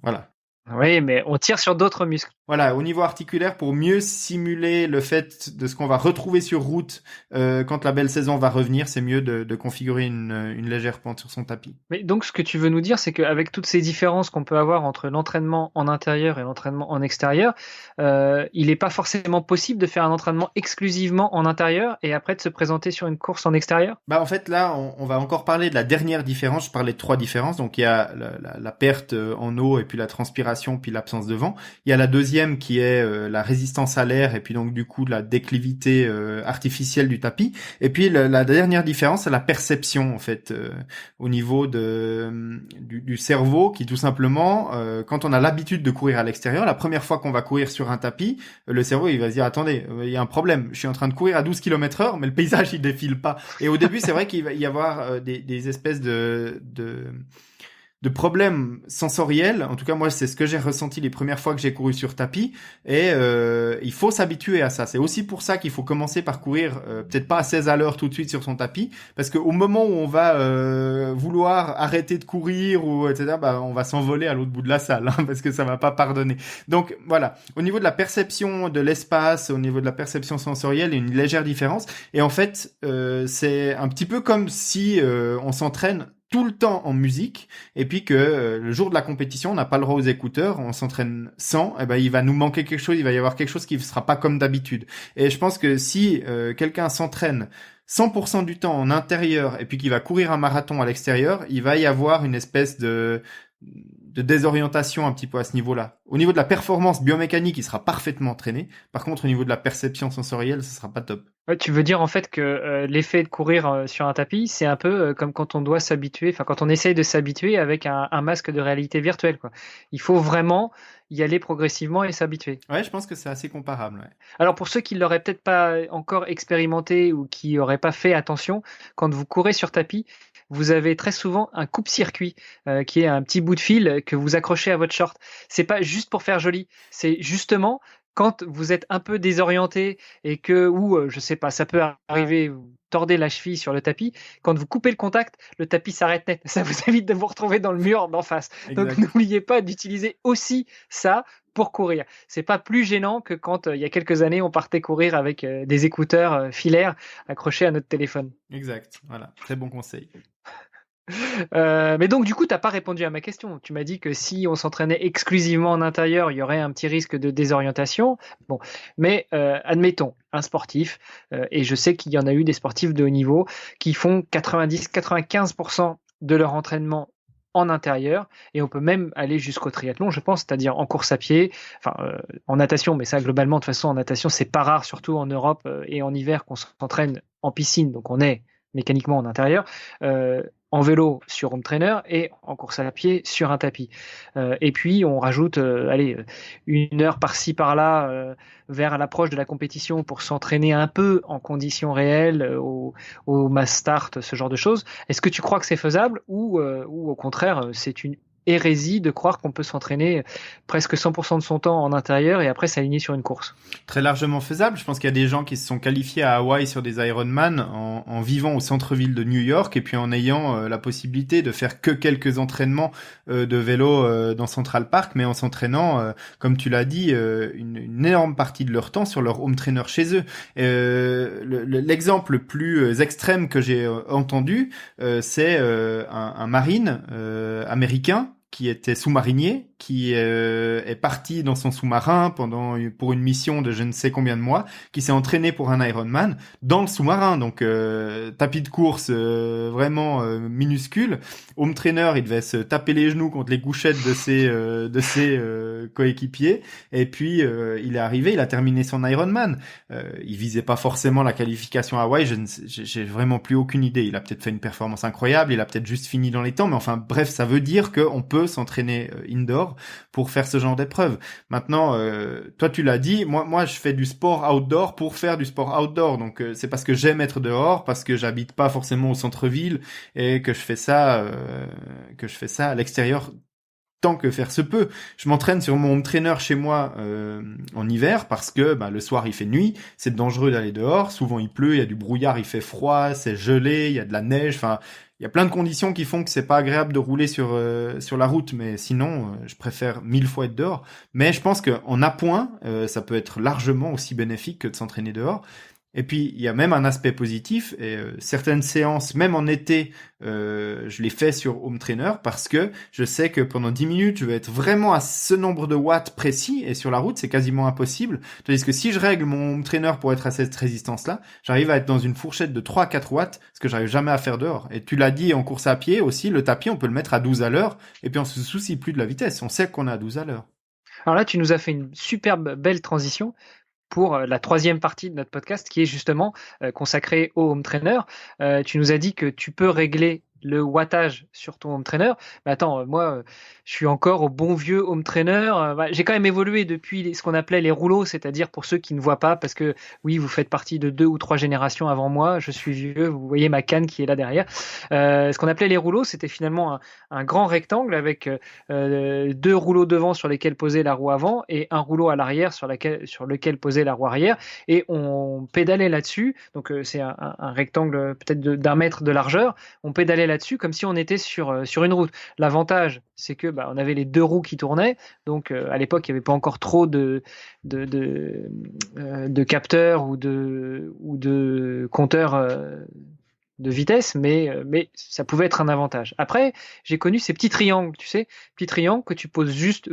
voilà. Oui, mais on tire sur d'autres muscles. Voilà, au niveau articulaire, pour mieux simuler le fait de ce qu'on va retrouver sur route quand la belle saison va revenir, c'est mieux de configurer une légère pente sur son tapis. Mais donc, ce que tu veux nous dire, c'est qu'avec toutes ces différences qu'on peut avoir entre l'entraînement en intérieur et l'entraînement en extérieur, il n'est pas forcément possible de faire un entraînement exclusivement en intérieur et après de se présenter sur une course en extérieur? Bah en fait, là, on va encore parler de la dernière différence. Je parlais de 3 différences. Donc, il y a la perte en eau et puis la transpiration puis l'absence de vent. Il y a la deuxième qui est la résistance à l'air et puis donc du coup la déclivité artificielle du tapis. Et puis la dernière différence, c'est la perception en fait au niveau du cerveau qui tout simplement, quand on a l'habitude de courir à l'extérieur, la première fois qu'on va courir sur un tapis, le cerveau il va se dire attendez, il y a un problème, je suis en train de courir à 12 km/h mais le paysage il défile pas. Et au début c'est vrai qu'il va y avoir des espèces de de problèmes sensoriels. En tout cas, moi, c'est ce que j'ai ressenti les premières fois que j'ai couru sur tapis. Et il faut s'habituer à ça. C'est aussi pour ça qu'il faut commencer par courir, peut-être pas à 16 à l'heure tout de suite sur son tapis, parce qu'au moment où on va vouloir arrêter de courir ou etc., on va s'envoler à l'autre bout de la salle, hein, parce que ça va pas pardonner. Donc voilà, au niveau de la perception de l'espace, au niveau de la perception sensorielle, il y a une légère différence. Et en fait, c'est un petit peu comme si on s'entraîne tout le temps en musique, et puis que le jour de la compétition, on n'a pas le droit aux écouteurs, on s'entraîne sans, et il va nous manquer quelque chose, il va y avoir quelque chose qui ne sera pas comme d'habitude. Et je pense que si quelqu'un s'entraîne 100% du temps en intérieur, et puis qu'il va courir un marathon à l'extérieur, il va y avoir une espèce de désorientation un petit peu à ce niveau-là. Au niveau de la performance biomécanique, il sera parfaitement entraîné. Par contre, au niveau de la perception sensorielle, ce sera pas top. Ouais, tu veux dire en fait que l'effet de courir sur un tapis, c'est un peu comme quand on doit s'habituer, enfin quand on essaye de s'habituer avec un masque de réalité virtuelle, quoi. Il faut vraiment y aller progressivement et s'habituer. Ouais, je pense que c'est assez comparable. Ouais. Alors pour ceux qui l'auraient peut-être pas encore expérimenté ou qui n'auraient pas fait attention, quand vous courez sur tapis, vous avez très souvent un coupe-circuit qui est un petit bout de fil que vous accrochez à votre short. C'est pas juste pour faire joli, c'est justement quand vous êtes un peu désorienté et que, ou je sais pas, ça peut arriver, vous tordez la cheville sur le tapis, quand vous coupez le contact, le tapis s'arrête net. Ça vous évite de vous retrouver dans le mur d'en face. Exact. Donc n'oubliez pas d'utiliser aussi ça pour courir. C'est pas plus gênant que quand il y a quelques années on partait courir avec des écouteurs filaires accrochés à notre téléphone. Exact, voilà, très bon conseil. Mais donc du coup t'as pas répondu à ma question. Tu m'as dit que si on s'entraînait exclusivement en intérieur, il y aurait un petit risque de désorientation. Bon, mais admettons un sportif, et je sais qu'il y en a eu des sportifs de haut niveau qui font 90-95% de leur entraînement en intérieur, et on peut même aller jusqu'au triathlon, je pense, c'est-à-dire en course à pied, enfin en natation, mais ça globalement de toute façon en natation c'est pas rare, surtout en Europe et en hiver qu'on s'entraîne en piscine, donc on est mécaniquement en intérieur, en vélo sur home trainer et en course à pied sur un tapis. Et puis on rajoute une heure par-ci par-là vers l'approche de la compétition pour s'entraîner un peu en conditions réelles au mass start, ce genre de choses. Est-ce que tu crois que c'est faisable ou au contraire c'est une hérésie de croire qu'on peut s'entraîner presque 100% de son temps en intérieur et après s'aligner sur une course? Très largement faisable. Je pense qu'il y a des gens qui se sont qualifiés à Hawaï sur des Ironman en vivant au centre-ville de New York et puis en ayant la possibilité de faire que quelques entraînements de vélo dans Central Park, mais en s'entraînant, comme tu l'as dit, une énorme partie de leur temps sur leur home trainer chez eux. L'exemple le plus extrême que j'ai entendu, c'est un marine américain qui était sous-marinier, qui est parti dans son sous-marin pour une mission de je ne sais combien de mois, qui s'est entraîné pour un Ironman dans le sous-marin, donc tapis de course vraiment minuscule. Home trainer, il devait se taper les genoux contre les couchettes de ses coéquipiers, et puis il est arrivé, il a terminé son Ironman. Il visait pas forcément la qualification à Hawaï, j'ai vraiment plus aucune idée. Il a peut-être fait une performance incroyable, il a peut-être juste fini dans les temps, mais enfin bref, ça veut dire qu'on peut s'entraîner indoor pour faire ce genre d'épreuve. Maintenant, toi tu l'as dit, moi je fais du sport outdoor pour faire du sport outdoor, donc c'est parce que j'aime être dehors, parce que j'habite pas forcément au centre-ville et que je fais ça à l'extérieur tant que faire se peut. Je m'entraîne sur mon home trainer chez moi en hiver parce que le soir il fait nuit, c'est dangereux d'aller dehors, souvent il pleut, il y a du brouillard, il fait froid, c'est gelé, il y a de la neige, enfin il y a plein de conditions qui font que c'est pas agréable de rouler sur la route, mais sinon je préfère 1000 fois être dehors. Mais je pense qu'en appoint, ça peut être largement aussi bénéfique que de s'entraîner dehors. Et puis, il y a même un aspect positif, et certaines séances, même en été, je les fais sur home trainer parce que je sais que pendant 10 minutes, je vais être vraiment à ce nombre de watts précis, et sur la route, c'est quasiment impossible. Tandis que si je règle mon home trainer pour être à cette résistance-là, j'arrive à être dans une fourchette de 3 à 4 watts, ce que j'arrive jamais à faire dehors. Et tu l'as dit en course à pied aussi, le tapis, on peut le mettre à 12 à l'heure, et puis on se soucie plus de la vitesse, on sait qu'on est à 12 à l'heure. Alors là, tu nous as fait une superbe belle transition pour la troisième partie de notre podcast qui est justement consacrée au home trainer. Tu nous as dit que tu peux régler le wattage sur ton home trainer. Mais attends, moi, je suis encore au bon vieux home trainer. J'ai quand même évolué depuis ce qu'on appelait les rouleaux, c'est-à-dire pour ceux qui ne voient pas, parce que oui, vous faites partie de 2 ou 3 générations avant moi. Je suis vieux, vous voyez ma canne qui est là derrière. Ce qu'on appelait les rouleaux, c'était finalement un grand rectangle avec 2 rouleaux devant sur lesquels posait la roue avant et un rouleau à l'arrière sur lequel posait la roue arrière. Et on pédalait là-dessus. Donc c'est un rectangle peut-être d'un mètre de largeur. On pédalait là-dessus comme si on était sur une route. L'avantage, c'est que on avait les 2 roues qui tournaient. Donc à l'époque, il n'y avait pas encore trop de capteurs ou de compteurs de vitesse, mais ça pouvait être un avantage. Après, j'ai connu ces petits triangles, tu sais, petits triangles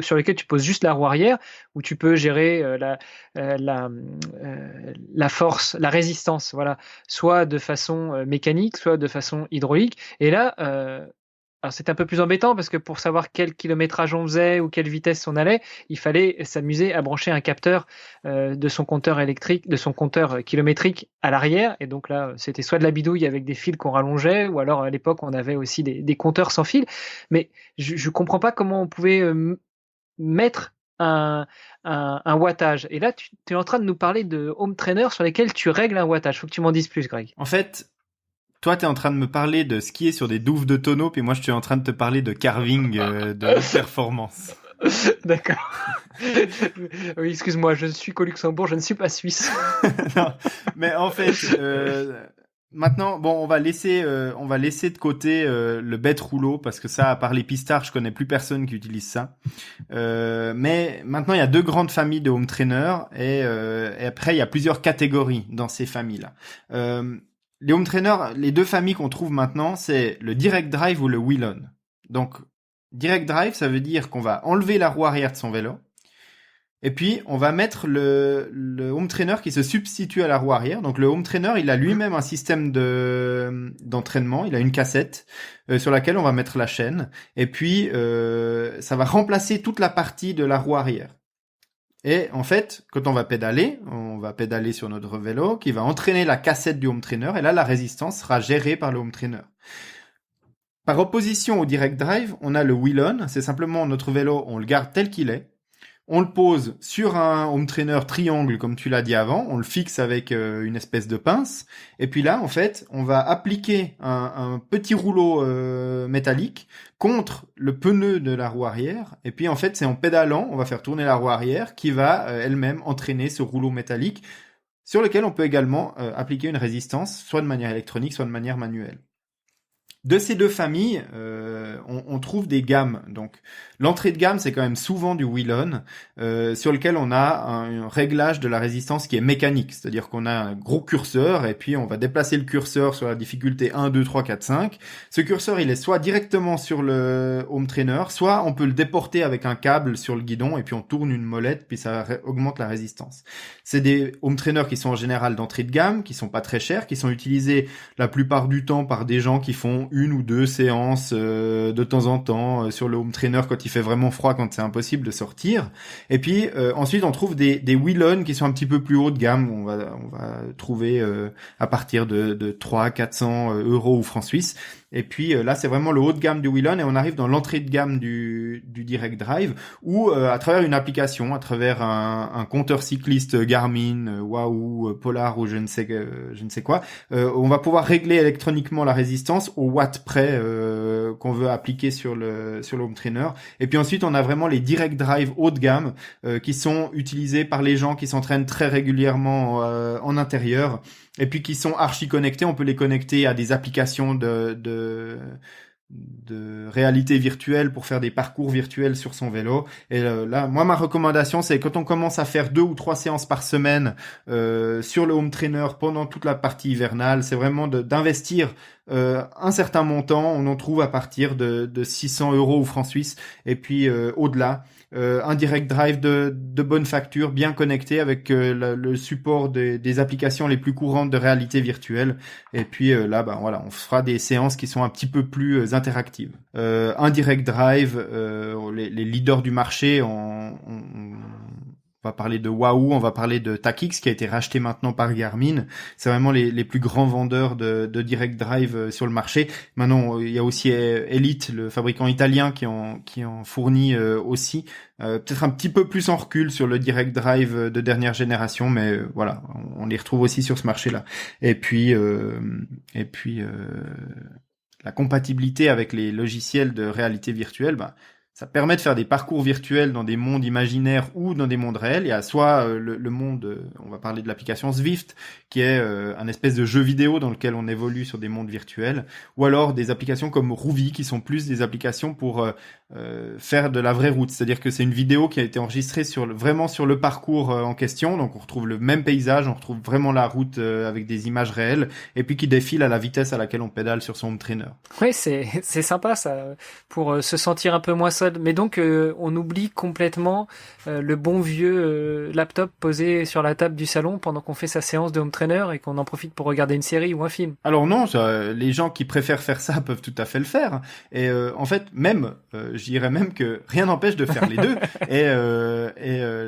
sur lesquels tu poses juste la roue arrière, où tu peux gérer la force, la résistance, voilà, soit de façon mécanique, soit de façon hydraulique. Et là, alors c'est un peu plus embêtant parce que pour savoir quel kilométrage on faisait ou quelle vitesse on allait, il fallait s'amuser à brancher un capteur de son compteur électrique, de son compteur kilométrique à l'arrière. Et donc là, c'était soit de la bidouille avec des fils qu'on rallongeait, ou alors à l'époque on avait aussi des compteurs sans fil. Mais je comprends pas comment on pouvait mettre un wattage. Et là, tu es en train de nous parler de home trainer sur lesquels tu règles un wattage. Faut que tu m'en dises plus, Greg. En fait, toi, t'es en train de me parler de skier sur des douves de tonneaux, puis moi, je suis en train de te parler de carving de haute performance. D'accord. Oui, excuse-moi, je suis qu'au Luxembourg, je ne suis pas suisse. Non, mais en fait, maintenant, bon, on va laisser de côté le bête rouleau parce que ça, à part les pistards, je connais plus personne qui utilise ça. Mais maintenant, il y a 2 grandes familles de home trainers et après, il y a plusieurs catégories dans ces familles-là. Les home trainers, les 2 familles qu'on trouve maintenant, c'est le direct drive ou le wheel-on. Donc, direct drive, ça veut dire qu'on va enlever la roue arrière de son vélo. Et puis, on va mettre le home trainer qui se substitue à la roue arrière. Donc, le home trainer, il a lui-même un système d'entraînement. Il a une cassette sur laquelle on va mettre la chaîne. Et puis, ça va remplacer toute la partie de la roue arrière. Et en fait, quand on va pédaler sur notre vélo qui va entraîner la cassette du home trainer. Et là, la résistance sera gérée par le home trainer. Par opposition au direct drive, on a le wheel-on. C'est simplement notre vélo, on le garde tel qu'il est. On le pose sur un home trainer triangle, comme tu l'as dit avant. On le fixe avec une espèce de pince. Et puis là, en fait, on va appliquer un petit rouleau métallique contre le pneu de la roue arrière. Et puis, en fait, c'est en pédalant, on va faire tourner la roue arrière qui va elle-même entraîner ce rouleau métallique sur lequel on peut également appliquer une résistance, soit de manière électronique, soit de manière manuelle. De ces 2 familles, on trouve des gammes. Donc, l'entrée de gamme, c'est quand même souvent du wheel-on, sur lequel on a un réglage de la résistance qui est mécanique. C'est-à-dire qu'on a un gros curseur, et puis on va déplacer le curseur sur la difficulté 1, 2, 3, 4, 5. Ce curseur, il est soit directement sur le home trainer, soit on peut le déporter avec un câble sur le guidon, et puis on tourne une molette, puis ça augmente la résistance. C'est des home trainers qui sont en général d'entrée de gamme, qui sont pas très chers, qui sont utilisés la plupart du temps par des gens qui font 1 ou 2 séances de temps en temps sur le home trainer quand il fait vraiment froid, quand c'est impossible de sortir. Et puis ensuite on trouve des wheel-on qui sont un petit peu plus haut de gamme. On va trouver à partir de 300-400 euros ou francs suisses. Et puis là, c'est vraiment le haut de gamme du wheel-on et on arrive dans l'entrée de gamme du direct drive où à travers une application, à travers un compteur cycliste Garmin, Wahoo, Polar ou je ne sais quoi, on va pouvoir régler électroniquement la résistance au watt près qu'on veut appliquer sur le home trainer. Et puis ensuite, on a vraiment les direct drive haut de gamme qui sont utilisés par les gens qui s'entraînent très régulièrement en intérieur. Et puis qui sont archi connectés, on peut les connecter à des applications de réalité virtuelle pour faire des parcours virtuels sur son vélo. Et là, moi, ma recommandation, c'est quand on commence à faire 2 ou 3 séances par semaine sur le home trainer pendant toute la partie hivernale, c'est vraiment d'investir un certain montant. On en trouve à partir de 600 euros ou francs suisses. Et puis au-delà, un direct drive de bonne facture, bien connecté avec le support des applications les plus courantes de réalité virtuelle. Et puis là, voilà, on fera des séances qui sont un petit peu plus interactives. Un direct drive, les leaders du marché va parler de Wahoo, on va parler de Takix qui a été racheté maintenant par Garmin. C'est vraiment les plus grands vendeurs de direct drive sur le marché. Maintenant, il y a aussi Elite, le fabricant italien, qui en fournit aussi. Peut-être un petit peu plus en recul sur le direct drive de dernière génération, mais voilà, on les retrouve aussi sur ce marché-là. Et puis la compatibilité avec les logiciels de réalité virtuelle, ça permet de faire des parcours virtuels dans des mondes imaginaires ou dans des mondes réels. Il y a soit le monde, on va parler de l'application Zwift, qui est un espèce de jeu vidéo dans lequel on évolue sur des mondes virtuels, ou alors des applications comme Rouvy, qui sont plus des applications pour faire de la vraie route. C'est-à-dire que c'est une vidéo qui a été enregistrée vraiment sur le parcours en question, donc on retrouve le même paysage, on retrouve vraiment la route avec des images réelles, et puis qui défile à la vitesse à laquelle on pédale sur son home trainer. Oui, c'est sympa ça, pour se sentir un peu moins seul. Mais donc, on oublie complètement le bon vieux laptop posé sur la table du salon pendant qu'on fait sa séance de home trainer et qu'on en profite pour regarder une série ou un film. Alors non, les gens qui préfèrent faire ça peuvent tout à fait le faire. Et en fait, je dirais même que rien n'empêche de faire les deux. Et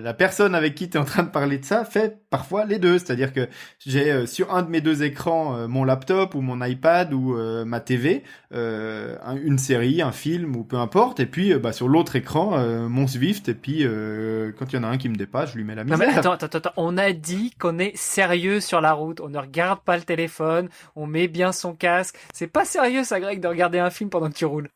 la personne avec qui tu es en train de parler de ça fait parfois les deux. C'est-à-dire que j'ai sur un de mes deux écrans mon laptop ou mon iPad ou ma TV, une série, un film ou peu importe. Et puis sur l'autre écran, mon Zwift. Et puis quand il y en a un qui me dépasse, je lui mets la misère. Non mais attends, on a dit qu'on est sérieux sur la route. On ne regarde pas le téléphone, on met bien son casque. C'est pas sérieux ça, Greg, de regarder un film pendant que tu roules.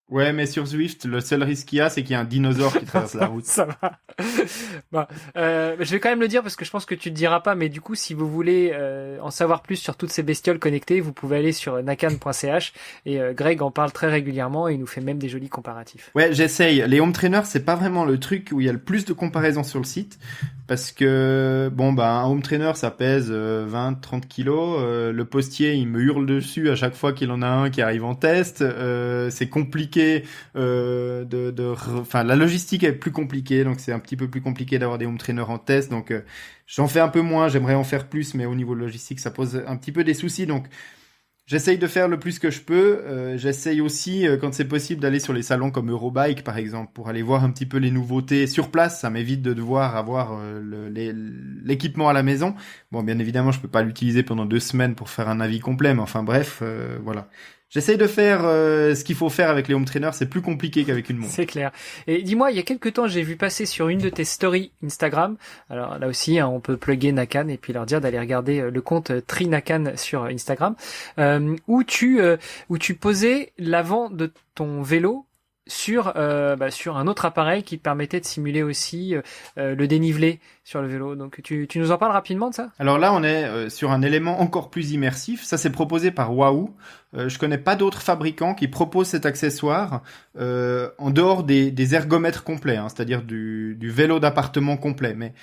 Ouais, mais sur Zwift, le seul risque qu'il y a, c'est qu'il y a un dinosaure qui traverse la route. Ça va. Je vais quand même le dire parce que je pense que tu le diras pas, mais du coup, si vous voulez en savoir plus sur toutes ces bestioles connectées, vous pouvez aller sur nakan.ch et Greg en parle très régulièrement et il nous fait même des jolis comparatifs. Ouais, j'essaye. Les home trainers, c'est pas vraiment le truc où il y a le plus de comparaisons sur le site parce que un home trainer, ça pèse 20-30 kilos. Le postier, il me hurle dessus à chaque fois qu'il en a un qui arrive en test. C'est compliqué. La logistique est plus compliquée, donc c'est un petit peu plus compliqué d'avoir des home trainers en test, donc j'en fais un peu moins, j'aimerais en faire plus, mais au niveau logistique ça pose un petit peu des soucis, donc j'essaye de faire le plus que je peux. J'essaye aussi, quand c'est possible, d'aller sur les salons comme Eurobike, par exemple, pour aller voir un petit peu les nouveautés sur place. Ça m'évite de devoir avoir l'équipement à la maison. Bon, bien évidemment, je peux pas l'utiliser pendant 2 semaines pour faire un avis complet, mais enfin bref, voilà. J'essaye de faire ce qu'il faut faire avec les home trainers, c'est plus compliqué qu'avec une montre. C'est clair. Et dis-moi, il y a quelques temps, j'ai vu passer sur une de tes stories Instagram, alors là aussi, on peut plugger Nakan et puis leur dire d'aller regarder le compte TriNakan sur Instagram, où tu posais l'avant de ton vélo sur un autre appareil qui te permettait de simuler aussi le dénivelé sur le vélo. Donc tu nous en parles rapidement de ça ? Alors là, on est sur un élément encore plus immersif. Ça, c'est proposé par Wahoo. Je connais pas d'autres fabricants qui proposent cet accessoire en dehors des ergomètres complets, c'est-à-dire du vélo d'appartement complet. Mais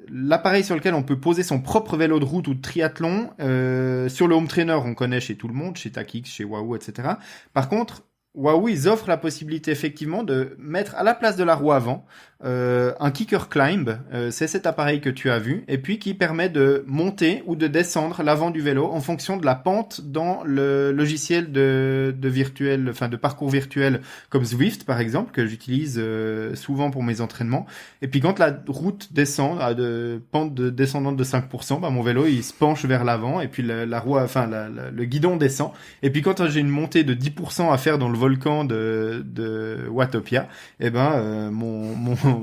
l'appareil sur lequel on peut poser son propre vélo de route ou de triathlon, sur le home trainer, on connaît chez tout le monde, chez Takix, chez Wahoo, etc. Par contre, Wahoo, ils offrent la possibilité effectivement de mettre à la place de la roue avant un kicker climb, c'est cet appareil que tu as vu, et puis qui permet de monter ou de descendre l'avant du vélo en fonction de la pente dans le logiciel de parcours virtuel comme Zwift par exemple, que j'utilise souvent pour mes entraînements. Et puis quand la route descend à de pente descendante de 5%, mon vélo il se penche vers l'avant et puis la roue, le guidon descend. Et puis quand j'ai une montée de 10% à faire dans le volcan de Watopia, mon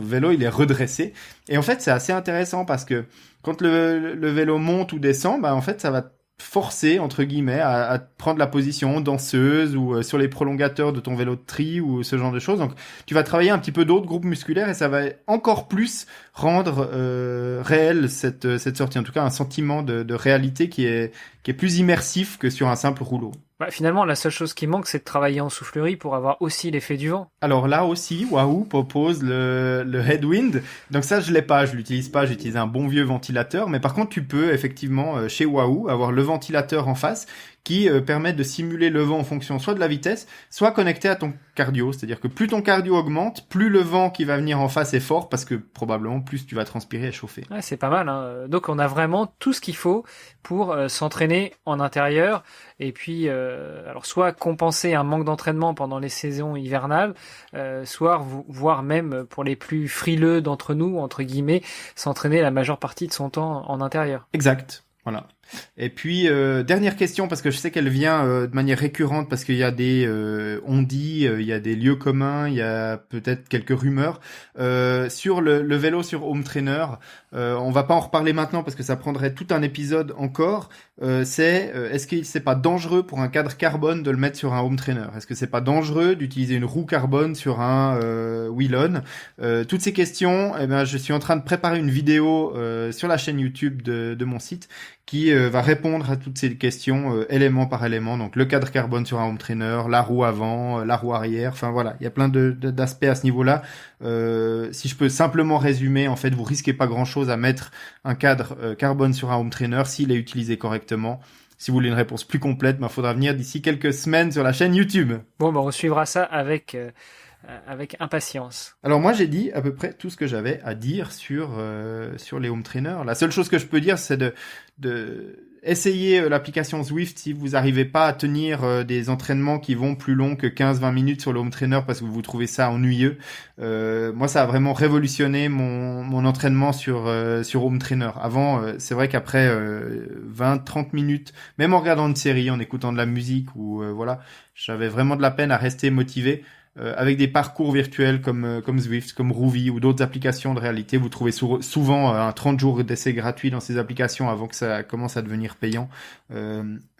vélo il est redressé. Et en fait c'est assez intéressant parce que quand le vélo monte ou descend, en fait ça va forcer entre guillemets à prendre la position danseuse ou sur les prolongateurs de ton vélo de tri ou ce genre de choses. Donc tu vas travailler un petit peu d'autres groupes musculaires et ça va encore plus rendre réel cette sortie, en tout cas un sentiment de réalité qui est plus immersif que sur un simple rouleau. Finalement, la seule chose qui manque, c'est de travailler en soufflerie pour avoir aussi l'effet du vent. Alors là aussi, Wahoo propose le Headwind. Donc ça, je l'ai pas, je l'utilise pas, j'utilise un bon vieux ventilateur. Mais par contre, tu peux effectivement, chez Wahoo, avoir le ventilateur en face qui permettent de simuler le vent en fonction soit de la vitesse, soit connecté à ton cardio. C'est-à-dire que plus ton cardio augmente, plus le vent qui va venir en face est fort, parce que probablement plus tu vas transpirer et chauffer. Ouais, c'est pas mal, hein. Donc on a vraiment tout ce qu'il faut pour s'entraîner en intérieur et puis alors soit compenser un manque d'entraînement pendant les saisons hivernales, soit voire même pour les plus frileux d'entre nous entre guillemets s'entraîner la majeure partie de son temps en intérieur. Exact. Voilà. Et puis dernière question, parce que je sais qu'elle vient de manière récurrente, parce qu'il y a des on-dit, il y a des lieux communs, il y a peut-être quelques rumeurs sur le vélo sur Home Trainer. On va pas en reparler maintenant parce que ça prendrait tout un épisode encore. Est-ce que c'est pas dangereux pour un cadre carbone de le mettre sur un Home Trainer? Est-ce que c'est pas dangereux d'utiliser une roue carbone sur un Wheel-On? Toutes ces questions, eh ben, je suis en train de préparer une vidéo sur la chaîne YouTube de mon site qui va répondre à toutes ces questions élément par élément. Donc le cadre carbone sur un Home Trainer, la roue avant, la roue arrière, enfin voilà, il y a plein d'aspects à ce niveau-là. Si je peux simplement résumer, en fait, vous risquez pas grand-chose à mettre un cadre carbone sur un Home Trainer s'il est utilisé correctement. Si vous voulez une réponse plus complète, il faudra venir d'ici quelques semaines sur la chaîne YouTube. Bon, on suivra ça avec impatience. Alors moi j'ai dit à peu près tout ce que j'avais à dire sur les home trainers. La seule chose que je peux dire c'est de essayer l'application Zwift si vous n'arrivez pas à tenir des entraînements qui vont plus long que 15-20 minutes sur le home trainer parce que vous trouvez ça ennuyeux. Moi ça a vraiment révolutionné mon entraînement sur home trainer. Avant c'est vrai qu'après 20-30 minutes, même en regardant une série, en écoutant de la musique ou voilà, j'avais vraiment de la peine à rester motivé. Avec des parcours virtuels comme Zwift, comme Rouvy ou d'autres applications de réalité, vous trouvez souvent un 30 jours d'essai gratuit dans ces applications avant que ça commence à devenir payant.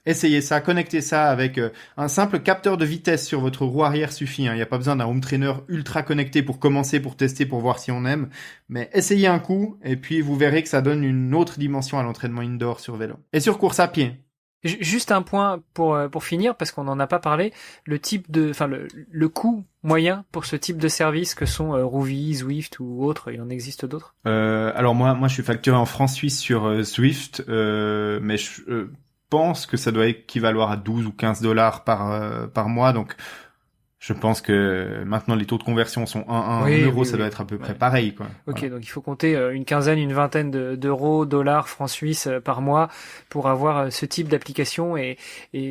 Essayez ça, connectez ça avec un simple capteur de vitesse sur votre roue arrière suffit. Il n'y a pas besoin d'un home trainer ultra connecté pour commencer, pour tester, pour voir si on aime. Mais essayez un coup et puis vous verrez que ça donne une autre dimension à l'entraînement indoor sur vélo. Et sur course à pied. Juste un point pour finir, parce qu'on n'en a pas parlé, le coût moyen pour ce type de service que sont Rouvy, Zwift ou autres, il en existe d'autres? Alors moi je suis facturé en francs suisses sur Zwift, mais je pense que ça doit équivaloir à 12 ou 15 dollars par mois, donc je pense que maintenant les taux de conversion sont 1 euro, ça doit être à peu près pareil, quoi. Ok, voilà. donc il faut compter une vingtaine d'euros, dollars, francs suisses par mois pour avoir ce type d'application et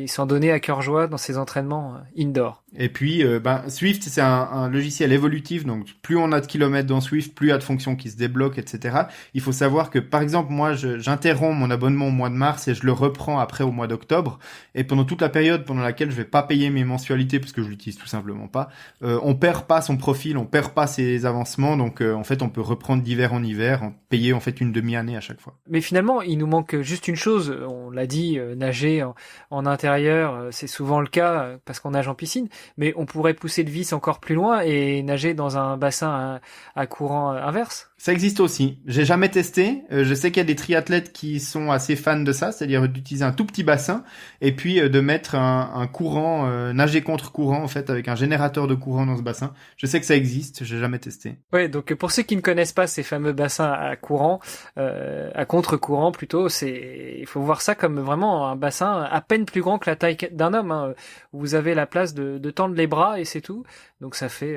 s'en donner à cœur joie dans ses entraînements indoor. Et puis, Zwift, c'est un logiciel évolutif, donc plus on a de kilomètres dans Zwift, plus il y a de fonctions qui se débloquent, etc. Il faut savoir que, par exemple, moi, j'interromps mon abonnement au mois de mars et je le reprends après au mois d'octobre. Et pendant toute la période pendant laquelle je vais pas payer mes mensualités, parce que je l'utilise tout simplement pas, on perd pas son profil, on perd pas ses avancements, donc en fait, on peut reprendre d'hiver en hiver, payer en fait une demi-année à chaque fois. Mais finalement, il nous manque juste une chose, on l'a dit, nager en intérieur, c'est souvent le cas parce qu'on nage en piscine, mais on pourrait pousser le vice encore plus loin et nager dans un bassin à courant inverse. Ça existe aussi. J'ai jamais testé. Je sais qu'il y a des triathlètes qui sont assez fans de ça, c'est-à-dire d'utiliser un tout petit bassin et puis de mettre un courant, nager contre courant en fait, avec un générateur de courant dans ce bassin. Je sais que ça existe, j'ai jamais testé. Ouais, donc pour ceux qui ne connaissent pas ces fameux bassins à courant, à contre-courant plutôt, il faut voir ça comme vraiment un bassin à peine plus grand que la taille d'un homme, hein. Vous avez la place de tendre les bras et c'est tout. Donc ça fait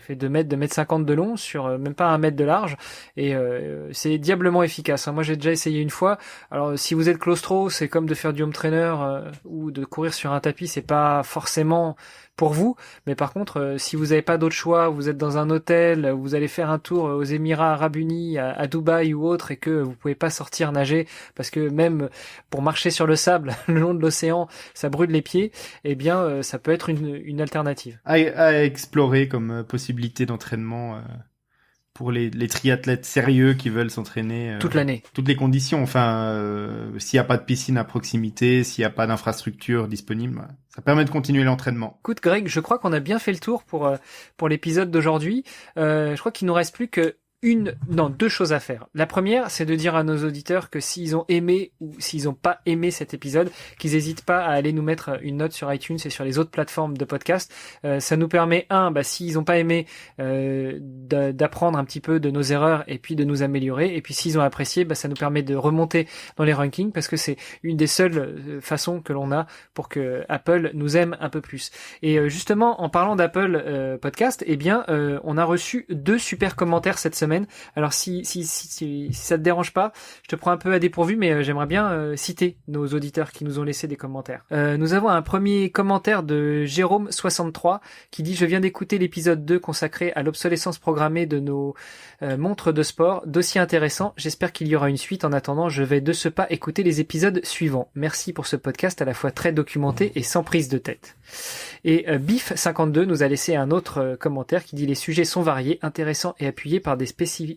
2 mètres 50 de long sur même pas 1 mètre de large. Et c'est diablement efficace, hein. Moi j'ai déjà essayé une fois. Alors si vous êtes claustro, c'est comme de faire du home trainer ou de courir sur un tapis, c'est pas forcément pour vous, mais par contre si vous n'avez pas d'autre choix, vous êtes dans un hôtel, vous allez faire un tour aux Émirats Arabes Unis, à Dubaï ou autre, et que vous pouvez pas sortir nager parce que même pour marcher sur le sable le long de l'océan ça brûle les pieds, eh bien ça peut être une alternative à explorer comme possibilité d'entraînement pour les triathlètes sérieux qui veulent s'entraîner toute l'année. Toutes les conditions, enfin s'il n'y a pas de piscine à proximité, s'il n'y a pas d'infrastructure disponible, ça permet de continuer l'entraînement. Écoute Greg, je crois qu'on a bien fait le tour pour l'épisode d'aujourd'hui. Je crois qu'il nous reste plus que deux choses à faire. La première, c'est de dire à nos auditeurs que s'ils ont aimé ou s'ils n'ont pas aimé cet épisode, qu'ils n'hésitent pas à aller nous mettre une note sur iTunes et sur les autres plateformes de podcast. Ça nous permet, s'ils n'ont pas aimé, d'apprendre un petit peu de nos erreurs et puis de nous améliorer. Et puis s'ils ont apprécié, ça nous permet de remonter dans les rankings parce que c'est une des seules façons que l'on a pour que Apple nous aime un peu plus. Et justement, en parlant d'Apple Podcast, on a reçu 2 super commentaires cette semaine. Alors si ça te dérange pas, je te prends un peu à dépourvu, mais j'aimerais bien citer nos auditeurs qui nous ont laissé des commentaires. Nous avons un premier commentaire de Jérôme63 qui dit: je viens d'écouter l'épisode 2 consacré à l'obsolescence programmée de nos montres de sport, dossier intéressant, j'espère qu'il y aura une suite. En attendant, je vais de ce pas écouter les épisodes suivants. Merci pour ce podcast à la fois très documenté et sans prise de tête. Et Bif52 nous a laissé un autre commentaire qui dit: les sujets sont variés, intéressants et appuyés par des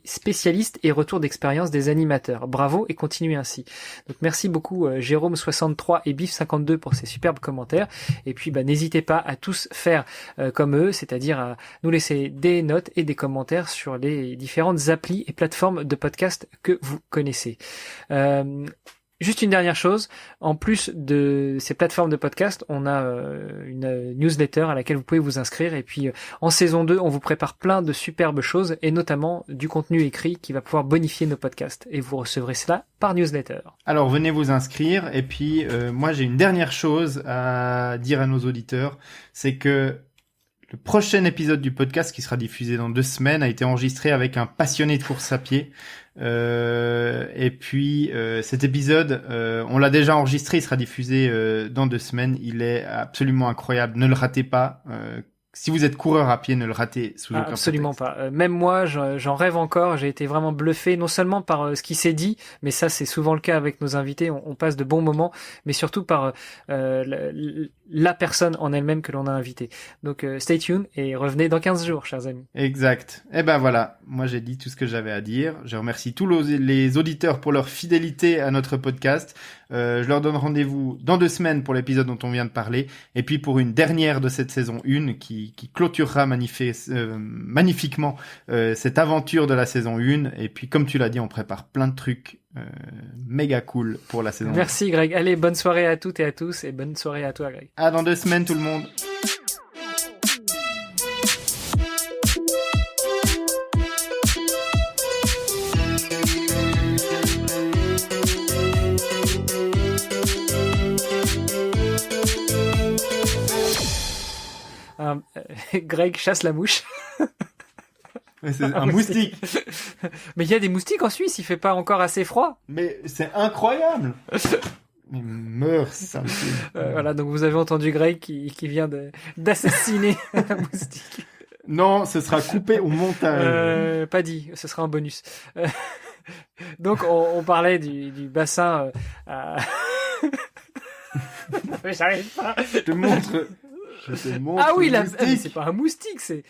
spécialistes et retours d'expérience des animateurs. Bravo et continuez ainsi. Donc merci beaucoup Jérôme63 et Bif52 pour ces superbes commentaires. Et puis n'hésitez pas à tous faire comme eux, c'est-à-dire à nous laisser des notes et des commentaires sur les différentes applis et plateformes de podcast que vous connaissez. Juste une dernière chose, en plus de ces plateformes de podcast, on a une newsletter à laquelle vous pouvez vous inscrire et puis en saison 2, on vous prépare plein de superbes choses et notamment du contenu écrit qui va pouvoir bonifier nos podcasts et vous recevrez cela par newsletter. Alors venez vous inscrire et puis moi j'ai une dernière chose à dire à nos auditeurs, c'est que le prochain épisode du podcast qui sera diffusé dans 2 semaines a été enregistré avec un passionné de course à pied. Et puis cet épisode, on l'a déjà enregistré, il sera diffusé dans 2 semaines. Il est absolument incroyable, ne le ratez pas. Si vous êtes coureur à pied, ne le ratez sous aucun absolument prétexte. pas. Même moi, j'en rêve encore. J'ai été vraiment bluffé, non seulement par ce qui s'est dit, mais ça c'est souvent le cas avec nos invités. On passe de bons moments, mais surtout par la personne en elle-même que l'on a invitée. Donc stay tuned et revenez dans 15 jours, chers amis. Exact. Et voilà, moi j'ai dit tout ce que j'avais à dire. Je remercie tous les auditeurs pour leur fidélité à notre podcast. Je leur donne rendez-vous dans 2 semaines pour l'épisode dont on vient de parler, et puis pour une dernière de cette saison 1 qui clôturera magnifiquement cette aventure de la saison 1. Et puis comme tu l'as dit, on prépare plein de trucs méga cool pour la saison 1. Merci Greg. Allez, bonne soirée à toutes et à tous et bonne soirée à toi Greg. À dans 2 semaines tout le monde. Greg chasse la mouche. C'est un moustique. Mais il y a des moustiques en Suisse, il fait pas encore assez froid. Mais c'est incroyable. Mais meurs, ça. Voilà, donc vous avez entendu Greg qui vient d'assassiner un moustique. Non, ce sera coupé au montage. Pas dit, ce sera un bonus. Donc on parlait du bassin. Mais j'arrive pas. Je te montre. Ah oui, mais c'est pas un moustique, c'est.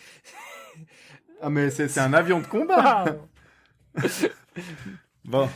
Ah mais c'est un avion de combat. Bon.